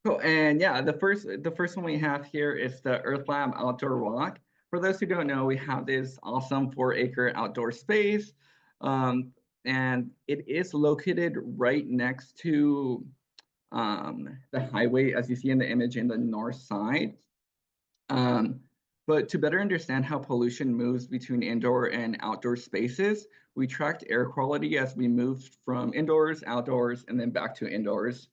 So, and yeah, the first one we have here is the Earth Lab Outdoor Walk. For those who don't know, we have this awesome 4-acre outdoor space, and it is located right next to the highway, as you see in the image, in the north side. But to better understand how pollution moves between indoor and outdoor spaces, we tracked air quality as we moved from indoors, outdoors, and then back to indoors.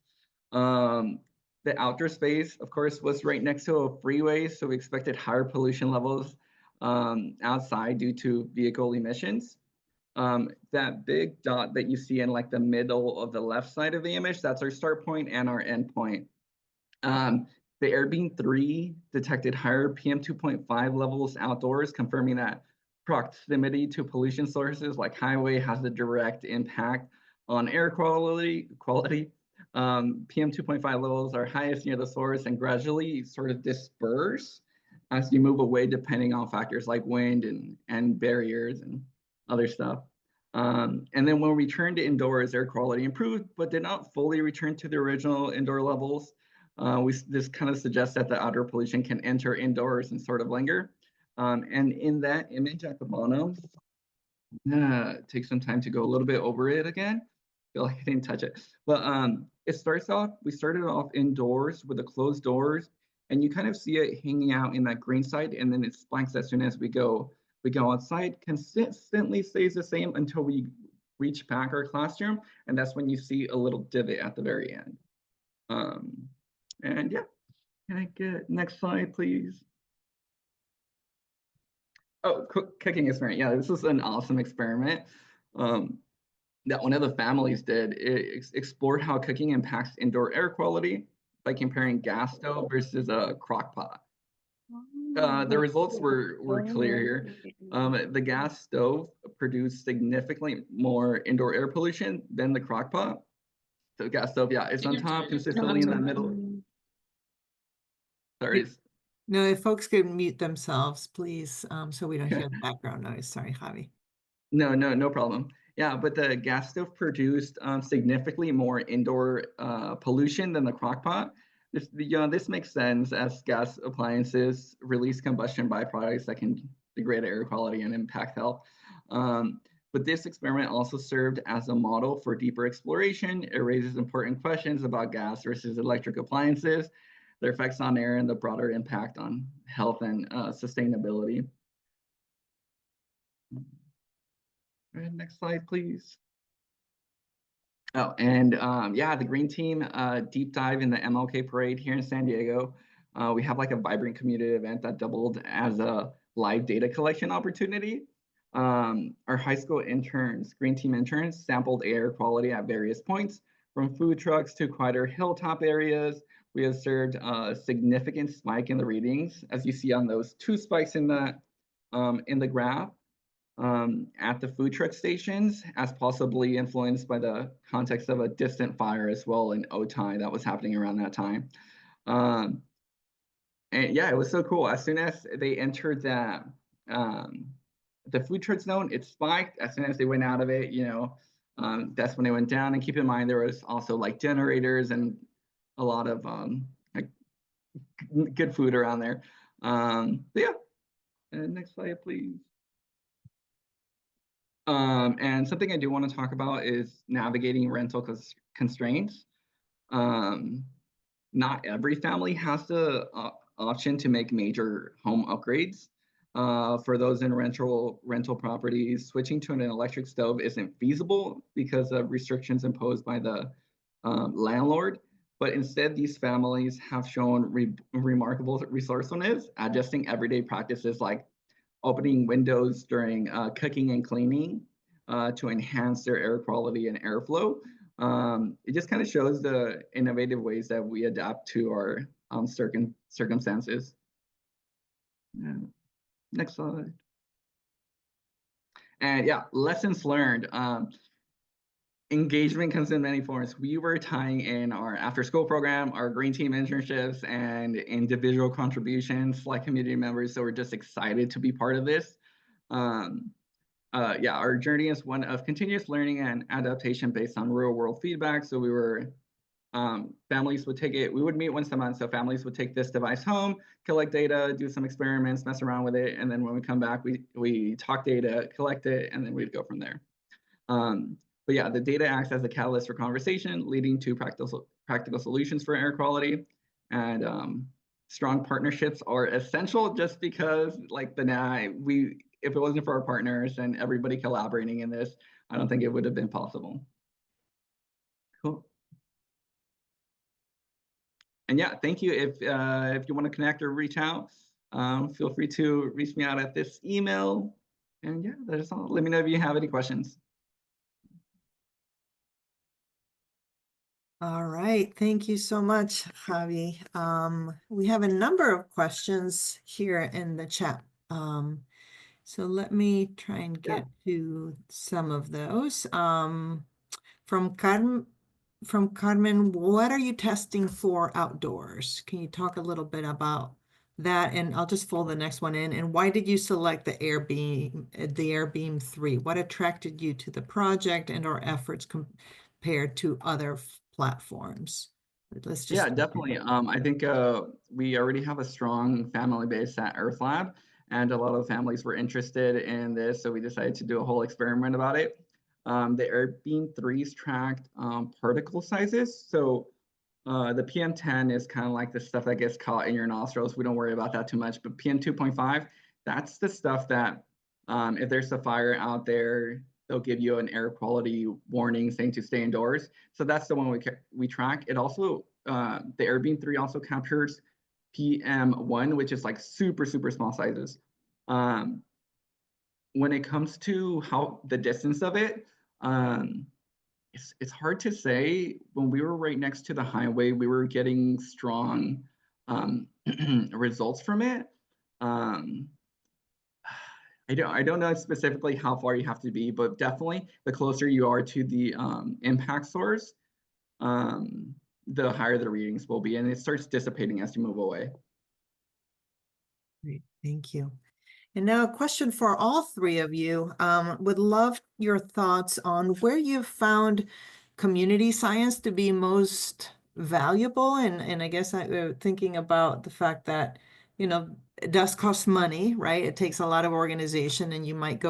The outdoor space, of course, was right next to a freeway, so we expected higher pollution levels outside due to vehicle emissions. That big dot that you see in like the middle of the left side of the image, that's our start point and our end point. The Airbnb 3 detected higher PM 2.5 levels outdoors, confirming that proximity to pollution sources like highway has a direct impact on air quality. PM 2.5 levels are highest near the source and gradually sort of disperse as you move away, depending on factors like wind and barriers and other stuff. And then when we returned to indoors, air quality improved, but did not fully return to the original indoor levels. This kind of suggests that the outdoor pollution can enter indoors and sort of linger. And in that image at the bottom, take some time to go a little bit over it again. I feel like I didn't touch it, but we started off indoors with the closed doors, and you kind of see it hanging out in that green side, and then it spikes as soon as we go outside. Consistently stays the same until we reach back our classroom, and that's when you see a little divot at the very end. And yeah, Can I get next slide, please? Oh, cooking experiment. Yeah, this was an awesome experiment that one of the families did. It explored how cooking impacts indoor air quality by comparing gas stove versus a crock pot. The results were clear here. The gas stove produced significantly more indoor air pollution than the crock pot. So gas stove, yeah, it's on top, consistently in the middle. Sorry. No, if folks could mute themselves, please, so we don't hear the background noise. Sorry, Javi. No problem. Yeah, but the gas stove produced significantly more indoor pollution than the crock pot. This makes sense as gas appliances release combustion byproducts that can degrade air quality and impact health. But this experiment also served as a model for deeper exploration. It raises important questions about gas versus electric appliances, their effects on air, and the broader impact on health and sustainability. Next slide, please. Oh, and yeah, the green team deep dive in the MLK parade here in San Diego. We have like a vibrant community event that doubled as a live data collection opportunity. Our high school interns, green team interns, sampled air quality at various points, from food trucks to quieter hilltop areas. We observed a significant spike in the readings, as you see on those two spikes in the graph. At the food truck stations, as possibly influenced by the context of a distant fire as well in Otay that was happening around that time. And yeah, it was so cool. As soon as they entered that the food truck zone, it spiked. As soon as they went out of it, that's when it went down. And keep in mind, there was also like generators and a lot of like good food around there. But yeah, and next slide, please. And something I do want to talk about is navigating rental constraints. Not every family has the option to make major home upgrades. For those in rental properties, switching to an electric stove isn't feasible because of restrictions imposed by the landlord. But instead, these families have shown remarkable resourcefulness, adjusting everyday practices like opening windows during cooking and cleaning to enhance their air quality and airflow. It just kind of shows the innovative ways that we adapt to our circumstances. Yeah. Next slide. And yeah, lessons learned. Engagement comes in many forms. We were tying in our after-school program, our green team internships, and individual contributions like community members. So we're just excited to be part of this. Yeah, our journey is one of continuous learning and adaptation based on real-world feedback. So we were, families would take it, we would meet once a month. So families would take this device home, collect data, do some experiments, mess around with it. And then when we come back, we talk data, collect it, and then we'd go from there. But yeah, the data acts as a catalyst for conversation, leading to practical solutions for air quality. And strong partnerships are essential, just because like if it wasn't for our partners and everybody collaborating in this, I don't think it would have been possible. Cool. And yeah, thank you. If you want to connect or reach out, feel free to reach me out at this email. And yeah, that's all. Let me know if you have any questions. All right, thank you so much, Javi. We have a number of questions here in the chat. So let me try and get to some of those. From Carmen, what are you testing for outdoors? Can you talk a little bit about that? And I'll just fold the next one in. And why did you select the AirBeam 3? What attracted you to the project and our efforts compared to other platforms? Let's just definitely. I think we already have a strong family base at EarthLab, and a lot of families were interested in this, so we decided to do a whole experiment about it. The AirBeam 3s tracked particle sizes. So the PM10 is kind of like the stuff that gets caught in your nostrils. We don't worry about that too much. But PM 2.5, that's the stuff that if there's a fire out there, they'll give you an air quality warning saying to stay indoors. So that's the one we track. It also, the AirBeam 3 also captures PM1, which is like super, super small sizes. When it comes to how the distance of it, it's hard to say. When we were right next to the highway, we were getting strong results from it. I don't know specifically how far you have to be, but definitely the closer you are to the impact source, the higher the readings will be, and it starts dissipating as you move away. Great, thank you. And now a question for all three of you. Would love your thoughts on where you've found community science to be most valuable. And I guess thinking about the fact that, you know, it does cost money, right? It takes a lot of organization, and you might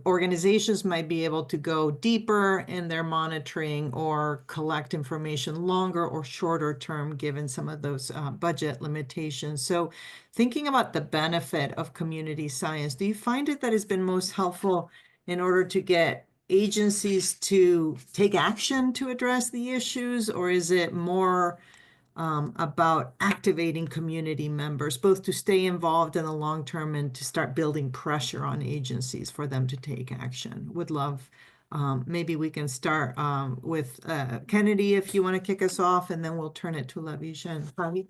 organizations might be able to go deeper in their monitoring or collect information longer or shorter term, given some of those budget limitations. So thinking about the benefit of community science, do you find it that has been most helpful in order to get agencies to take action to address the issues, or is it more about activating community members, both to stay involved in the long term and to start building pressure on agencies for them to take action? Would love, maybe we can start with Kennedy, if you want to kick us off, and then we'll turn it to LaVeesha and Javi.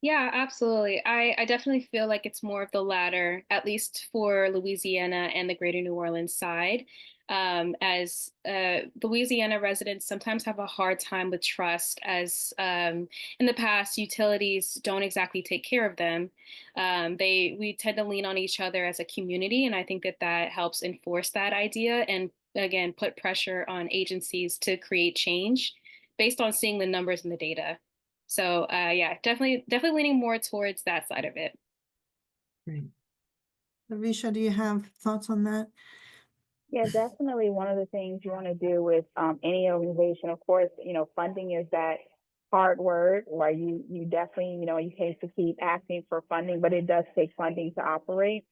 Yeah, absolutely. I definitely feel like it's more of the latter, at least for Louisiana and the greater New Orleans side. As Louisiana residents sometimes have a hard time with trust, as in the past, utilities don't exactly take care of them. We tend to lean on each other as a community, and I think that that helps enforce that idea and again put pressure on agencies to create change based on seeing the numbers and the data. So yeah, definitely leaning more towards that side of it. Great. LaVeesha, do you have thoughts on that? Yeah, definitely one of the things you want to do with any organization, of course, you know, funding is that hard word where you definitely, you know, you hate to keep asking for funding, but it does take funding to operate.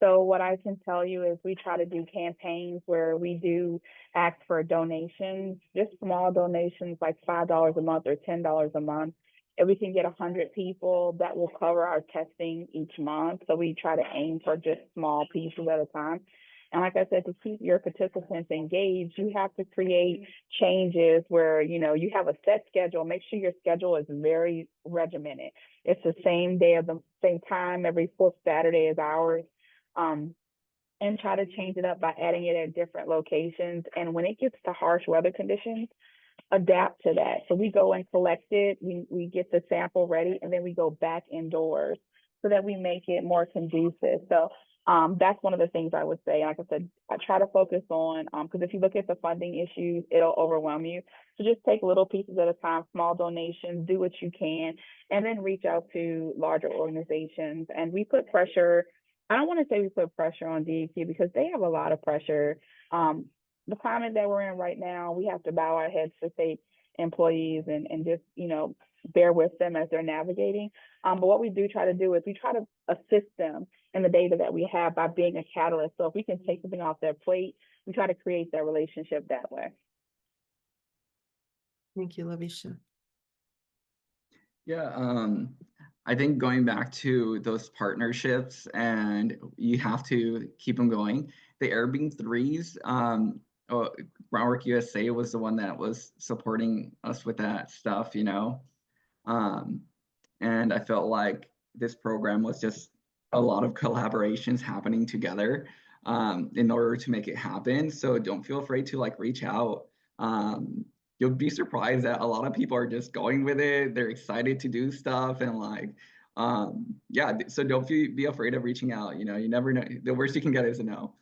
So what I can tell you is we try to do campaigns where we do ask for donations, just small donations like $5 a month or $10 a month. If we can get 100 people, that will cover our testing each month. So we try to aim for just small pieces at a time. And like I said, to keep your participants engaged, you have to create changes where, you know, you have a set schedule. Make sure your schedule is very regimented. It's the same day of the same time, every fourth Saturday is ours. And try to change it up by adding it at different locations. And when it gets to harsh weather conditions, adapt to that. So we go and collect it, we get the sample ready, and then we go back indoors so that we make it more conducive. So that's one of the things I would say. Like I said, I try to focus on, because if you look at the funding issues, it'll overwhelm you. So just take little pieces at a time, small donations, do what you can, and then reach out to larger organizations. And we put pressure. I don't want to say we put pressure on DEQ because they have a lot of pressure. The climate that we're in right now, we have to bow our heads to state employees and just, you know, bear with them as they're navigating. But what we do try to do is we try to assist them in the data that we have by being a catalyst. So if we can take something off their plate, we try to create that relationship that way. Thank you, LaVeesha. Yeah, I think going back to those partnerships, and you have to keep them going. The Airbeam 3s, Groundwork USA was the one that was supporting us with that stuff, you know. And I felt like this program was just a lot of collaborations happening together in order to make it happen. So don't feel afraid to like reach out. You'll be surprised that a lot of people are just going with it. They're excited to do stuff and like, yeah, so don't be afraid of reaching out. You know, you never know. The worst you can get is a no.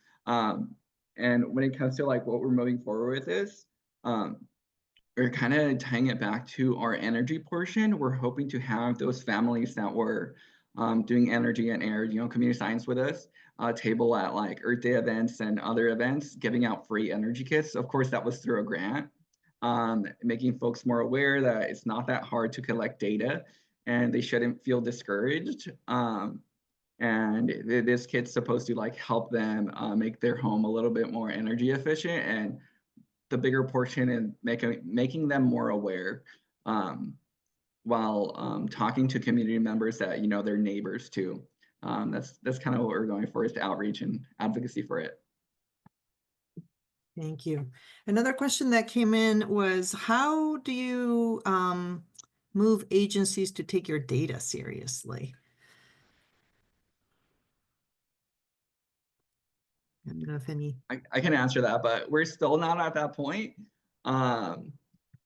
And when it comes to like what we're moving forward with is, we're kind of tying it back to our energy portion. We're hoping to have those families that were doing energy and air, you know, community science with us, table at like Earth Day events and other events, giving out free energy kits. Of course, that was through a grant, making folks more aware that it's not that hard to collect data and they shouldn't feel discouraged. And this kit's supposed to like help them make their home a little bit more energy efficient, and the bigger portion in making them more aware. while talking to community members that, you know, they're neighbors too. That's kind of what we're going for, is the outreach and advocacy for it. Thank you. Another question that came in was, how do you move agencies to take your data seriously? I don't know if any. I can answer that, but we're still not at that point.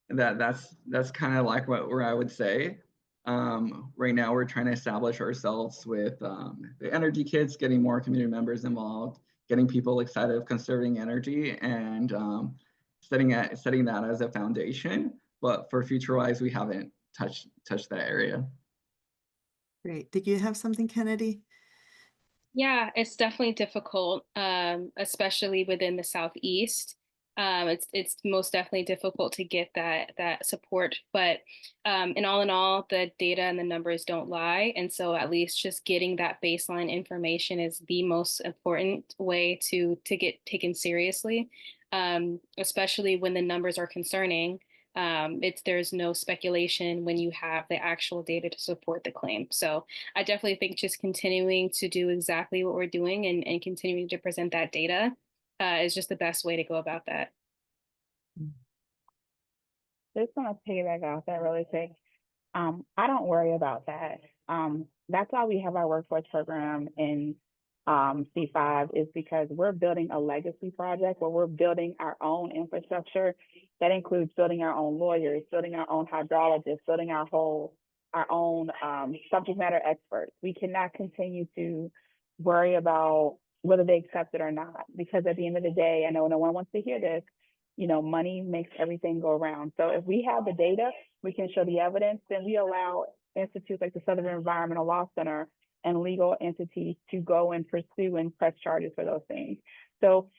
That's kind of like where I would say. Right now, we're trying to establish ourselves with the energy kits, getting more community members involved, getting people excited of conserving energy, and setting that as a foundation. But for future-wise, we haven't touched that area. Great. Did you have something, Kennedy? Yeah, it's definitely difficult, especially within the Southeast. It's most definitely difficult to get that support, but in all, the data and the numbers don't lie, and so at least just getting that baseline information is the most important way to get taken seriously, especially when the numbers are concerning. There's no speculation when you have the actual data to support the claim. So I definitely think just continuing to do exactly what we're doing and continuing to present that data is just the best way to go about that. Just want to piggyback off that really quick. I don't worry about that. That's why we have our workforce program in C5, is because we're building a legacy project where we're building our own infrastructure. That includes building our own lawyers, building our own hydrologists, building our own subject matter experts. We cannot continue to worry about whether they accept it or not, because at the end of the day, I know no one wants to hear this, you know, money makes everything go around. So if we have the data, we can show the evidence, then we allow institutes like the Southern Environmental Law Center and legal entities to go and pursue and press charges for those things. So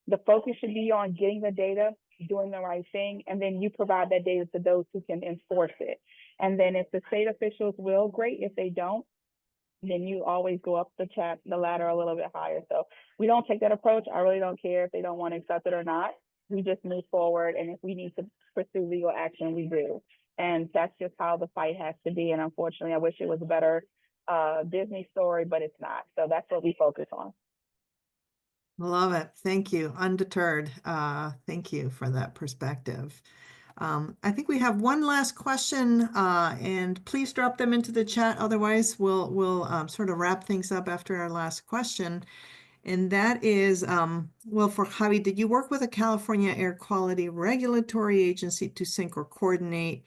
the focus should be on getting the data, doing the right thing, and then you provide that data to those who can enforce it. And then if the state officials will, great. If they don't, then you always go up the ladder a little bit higher. So we don't take that approach. I really don't care if they don't want to accept it or not. We just move forward, and if we need to pursue legal action, we do. And that's just how the fight has to be. And unfortunately, I wish it was a better Disney story, but it's not. So that's what we focus on. Love it. Thank you. Undeterred. Thank you for that perspective. I think we have one last question, and please drop them into the chat. Otherwise, we'll sort of wrap things up after our last question. And that is, well, for Javi, did you work with a California Air Quality Regulatory Agency to sync or coordinate?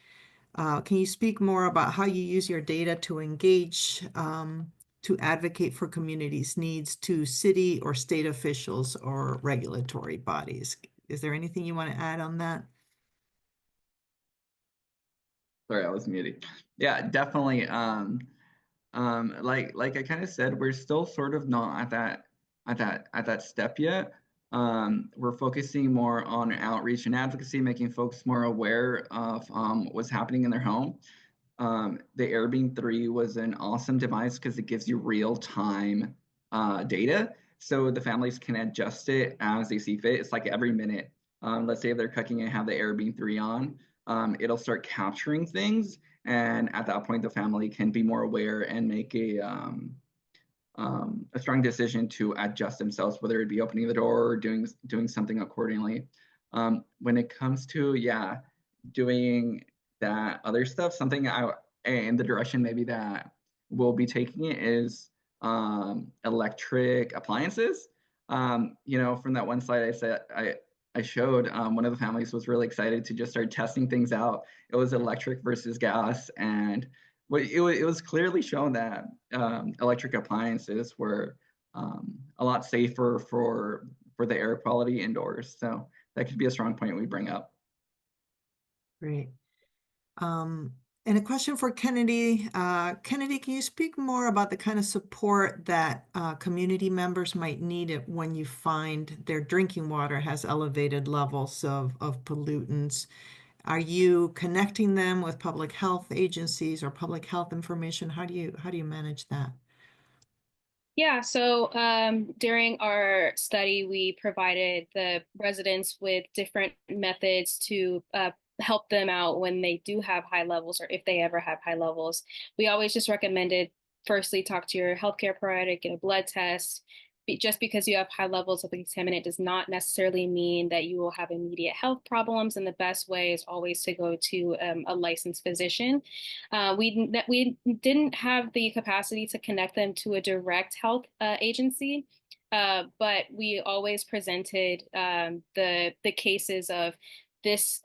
Can you speak more about how you use your data to engage, to advocate for communities' needs to city or state officials or regulatory bodies? Is there anything you want to add on that? Sorry, I was muted. Yeah, definitely. Like I kind of said, we're still sort of not at that step yet. We're focusing more on outreach and advocacy, making folks more aware of what's happening in their home. The Airbeam 3 was an awesome device because it gives you real-time data, so the families can adjust it as they see fit. It's like every minute. Let's say if they're cooking and have the Airbeam 3 on, it'll start capturing things, and at that point, the family can be more aware and make a strong decision to adjust themselves, whether it be opening the door or doing something accordingly. When it comes to doing that other stuff, something in the direction maybe that we'll be taking it is electric appliances. You know, from that one slide I showed, one of the families was really excited to just start testing things out. It was electric versus gas, and it was clearly shown that electric appliances were a lot safer for the air quality indoors. So that could be a strong point we bring up. Great. And a question for Kennedy. Kennedy, can you speak more about the kind of support that community members might need when you find their drinking water has elevated levels of pollutants? Are you connecting them with public health agencies or public health information? How do you manage that? Yeah, so during our study, we provided the residents with different methods to help them out when they do have high levels, or if they ever have high levels. We always just recommended, firstly, talk to your healthcare provider, get a blood test. Just because you have high levels of the contaminant does not necessarily mean that you will have immediate health problems. And the best way is always to go to a licensed physician. We didn't have the capacity to connect them to a direct health agency. But we always presented the cases of this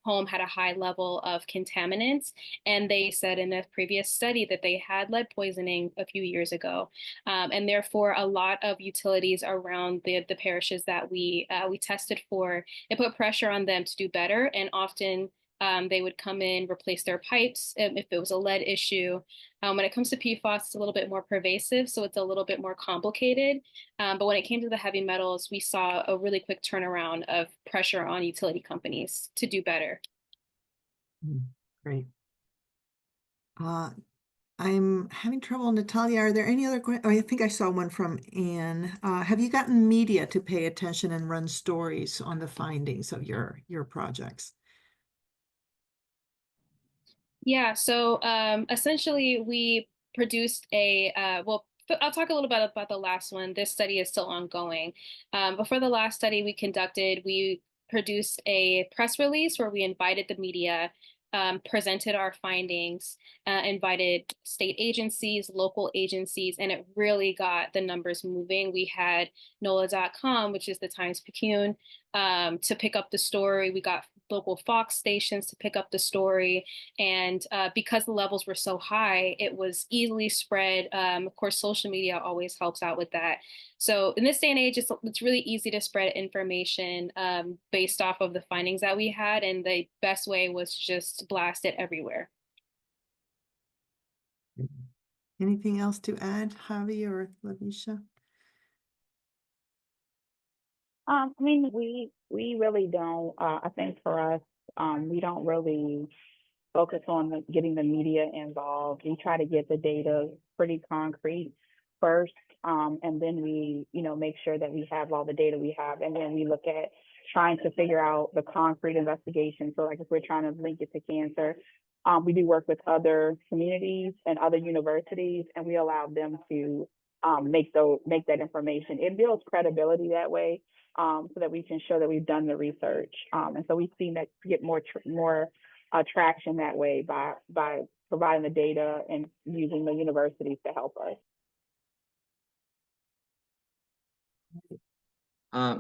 home had a high level of contaminants, and they said in a previous study that they had lead poisoning a few years ago, and therefore a lot of utilities around the parishes that we tested for, it put pressure on them to do better, and often they would come in, replace their pipes if it was a lead issue. When it comes to PFAS, it's a little bit more pervasive, so it's a little bit more complicated. But when it came to the heavy metals, we saw a really quick turnaround of pressure on utility companies to do better. Great. I'm having trouble, Natalia. Are there any other questions? Oh, I think I saw one from Anne. Have you gotten media to pay attention and run stories on the findings of your projects? Yeah, so essentially we produced well, I'll talk a little bit about the last one. This study is still ongoing. But for the last study we conducted, we produced a press release where we invited the media, presented our findings, invited state agencies, local agencies, and it really got the numbers moving. We had NOLA.com, which is the Times-Picayune, to pick up the story. We got local Fox stations to pick up the story. And because the levels were so high, it was easily spread. Of course, social media always helps out with that. So in this day and age, it's really easy to spread information based off of the findings that we had. And the best way was just blast it everywhere. Anything else to add, Javi or LaVeesha? I mean, we really don't. I think for us, we don't really focus on getting the media involved. We try to get the data pretty concrete first, and then we, make sure that we have all the data we have, and then we look at trying to figure out the concrete investigation. So, like if we're trying to link it to cancer, we do work with other communities and other universities, and we allow them to make that information. It builds credibility that way, so that we can show that we've done the research. And so we've seen that get more traction that way by providing the data and using the universities to help us.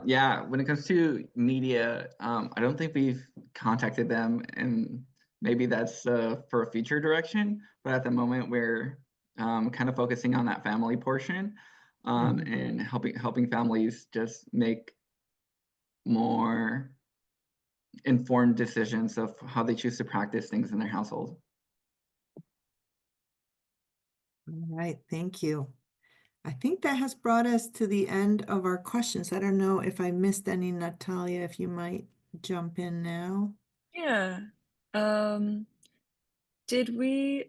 Yeah, when it comes to media, I don't think we've contacted them, and maybe that's for a future direction. But at the moment, we're kind of focusing on that family portion, and helping families just make more informed decisions of how they choose to practice things in their household. All right, thank you. I think that has brought us to the end of our questions. I don't know if I missed any, Natalia, if you might jump in now. Yeah. There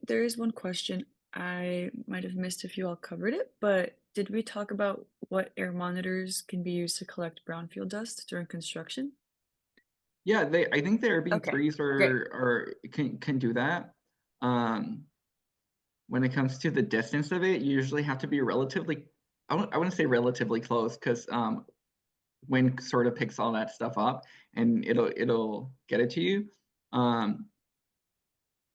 is one question I might have missed if you all covered it, but did we talk about what air monitors can be used to collect brownfield dust during construction? Yeah, I think the Airbnb Okay, 3s can do that. When it comes to the distance of it, you usually have to be relatively, I wouldn't say relatively close, because wind sort of picks all that stuff up and it'll get it to you.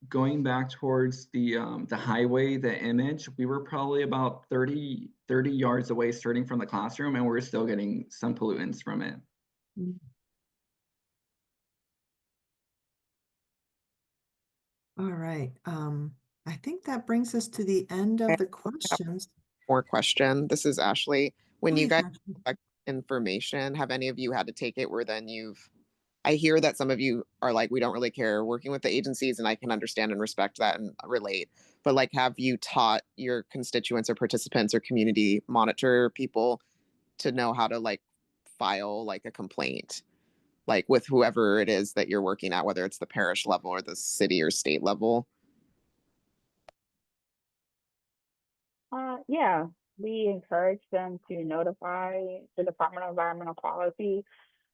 Going back towards the highway, the image, we were probably about 30 yards away starting from the classroom, and we're still getting some pollutants from it. All right. I think that brings us to the end of the questions. More question. This is Ashley. When you guys Ashley. collect information, have any of you had to take it where then I hear that some of you are like, we don't really care working with the agencies, and I can understand and respect that and relate. But like, have you taught your constituents or participants or community monitor people to know how to like file like a complaint, like with whoever it is that you're working at, whether it's the parish level or the city or state level? Yeah, we encourage them to notify the Department of Environmental Quality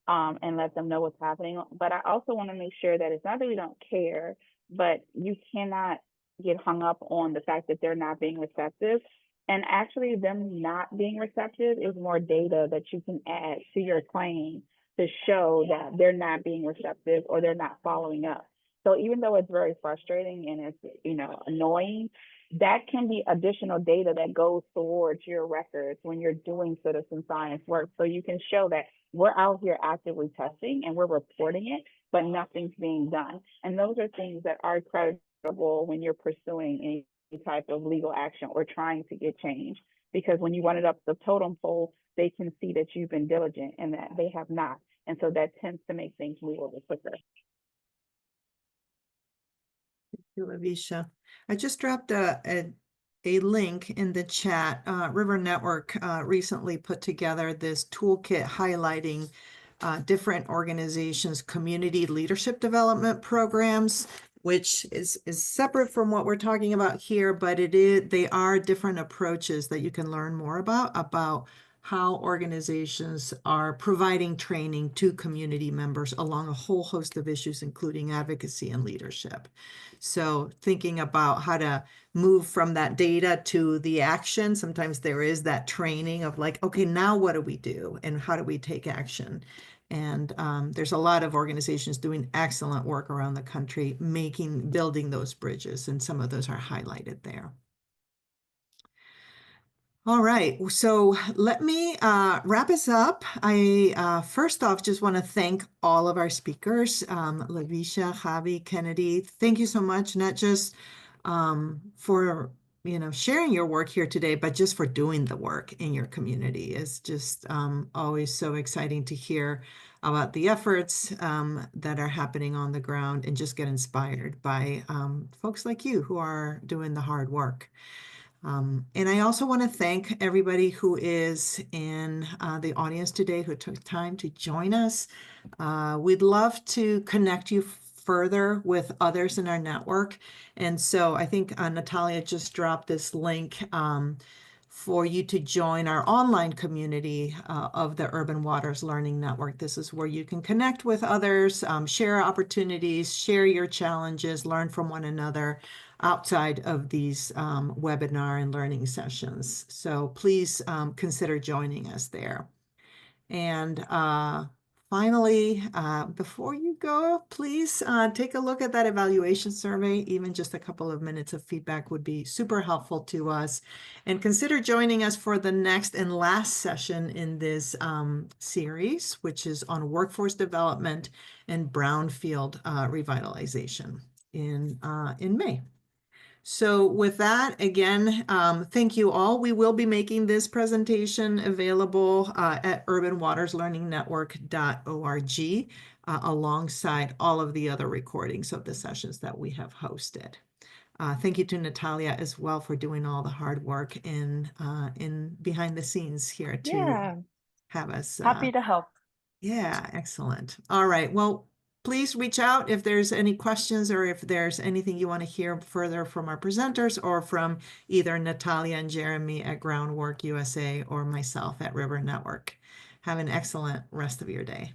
and let them know what's happening. But I also want to make sure that it's not that we don't care, but you cannot get hung up on the fact that they're not being receptive. And actually, them not being receptive is more data that you can add to your claim to show that they're not being receptive or they're not following up. So even though it's very frustrating and it's, you know, annoying, that can be additional data that goes towards your records when you're doing citizen science work. So you can show that we're out here actively testing and we're reporting it, but nothing's being done. And those are things that are creditable when you're pursuing any type of legal action or trying to get change. Because when you run it up the totem pole, they can see that you've been diligent and that they have not. And so that tends to make things move a little quicker. Thank you, LaVeesha. I just dropped a link in the chat. River Network recently put together this toolkit highlighting different organizations' community leadership development programs, which is separate from what we're talking about here, but they are different approaches that you can learn more about how organizations are providing training to community members along a whole host of issues, including advocacy and leadership. So thinking about how to move from that data to the action, sometimes there is that training of like, okay, now what do we do and how do we take action? And there's a lot of organizations doing excellent work around the country, building those bridges, and some of those are highlighted there. All right, so let me wrap us up. I first off just want to thank all of our speakers, LaVeesha, Javi, Kennedy. Thank you so much, not just for sharing your work here today, but just for doing the work in your community. It's just always so exciting to hear about the efforts that are happening on the ground and just get inspired by folks like you who are doing the hard work. And I also want to thank everybody who is in the audience today who took time to join us. We'd love to connect you further with others in our network. And so I think Natalia just dropped this link for you to join our online community of the Urban Waters Learning Network. This is where you can connect with others, share opportunities, share your challenges, learn from one another outside of these webinar and learning sessions. So please consider joining us there. And finally, before you go, please take a look at that evaluation survey. Even just a couple of minutes of feedback would be super helpful to us. And consider joining us for the next and last session in this series, which is on workforce development and brownfield revitalization in May. So with that, again, thank you all. We will be making this presentation available at urbanwaterslearningnetwork.org alongside all of the other recordings of the sessions that we have hosted. Thank you to Natalia as well for doing all the hard work in behind the scenes here to have us. Happy to help. Yeah, excellent. All right. Well, please reach out if there's any questions or if there's anything you want to hear further from our presenters or from either Natalia and Jeremy at Groundwork USA or myself at River Network. Have an excellent rest of your day.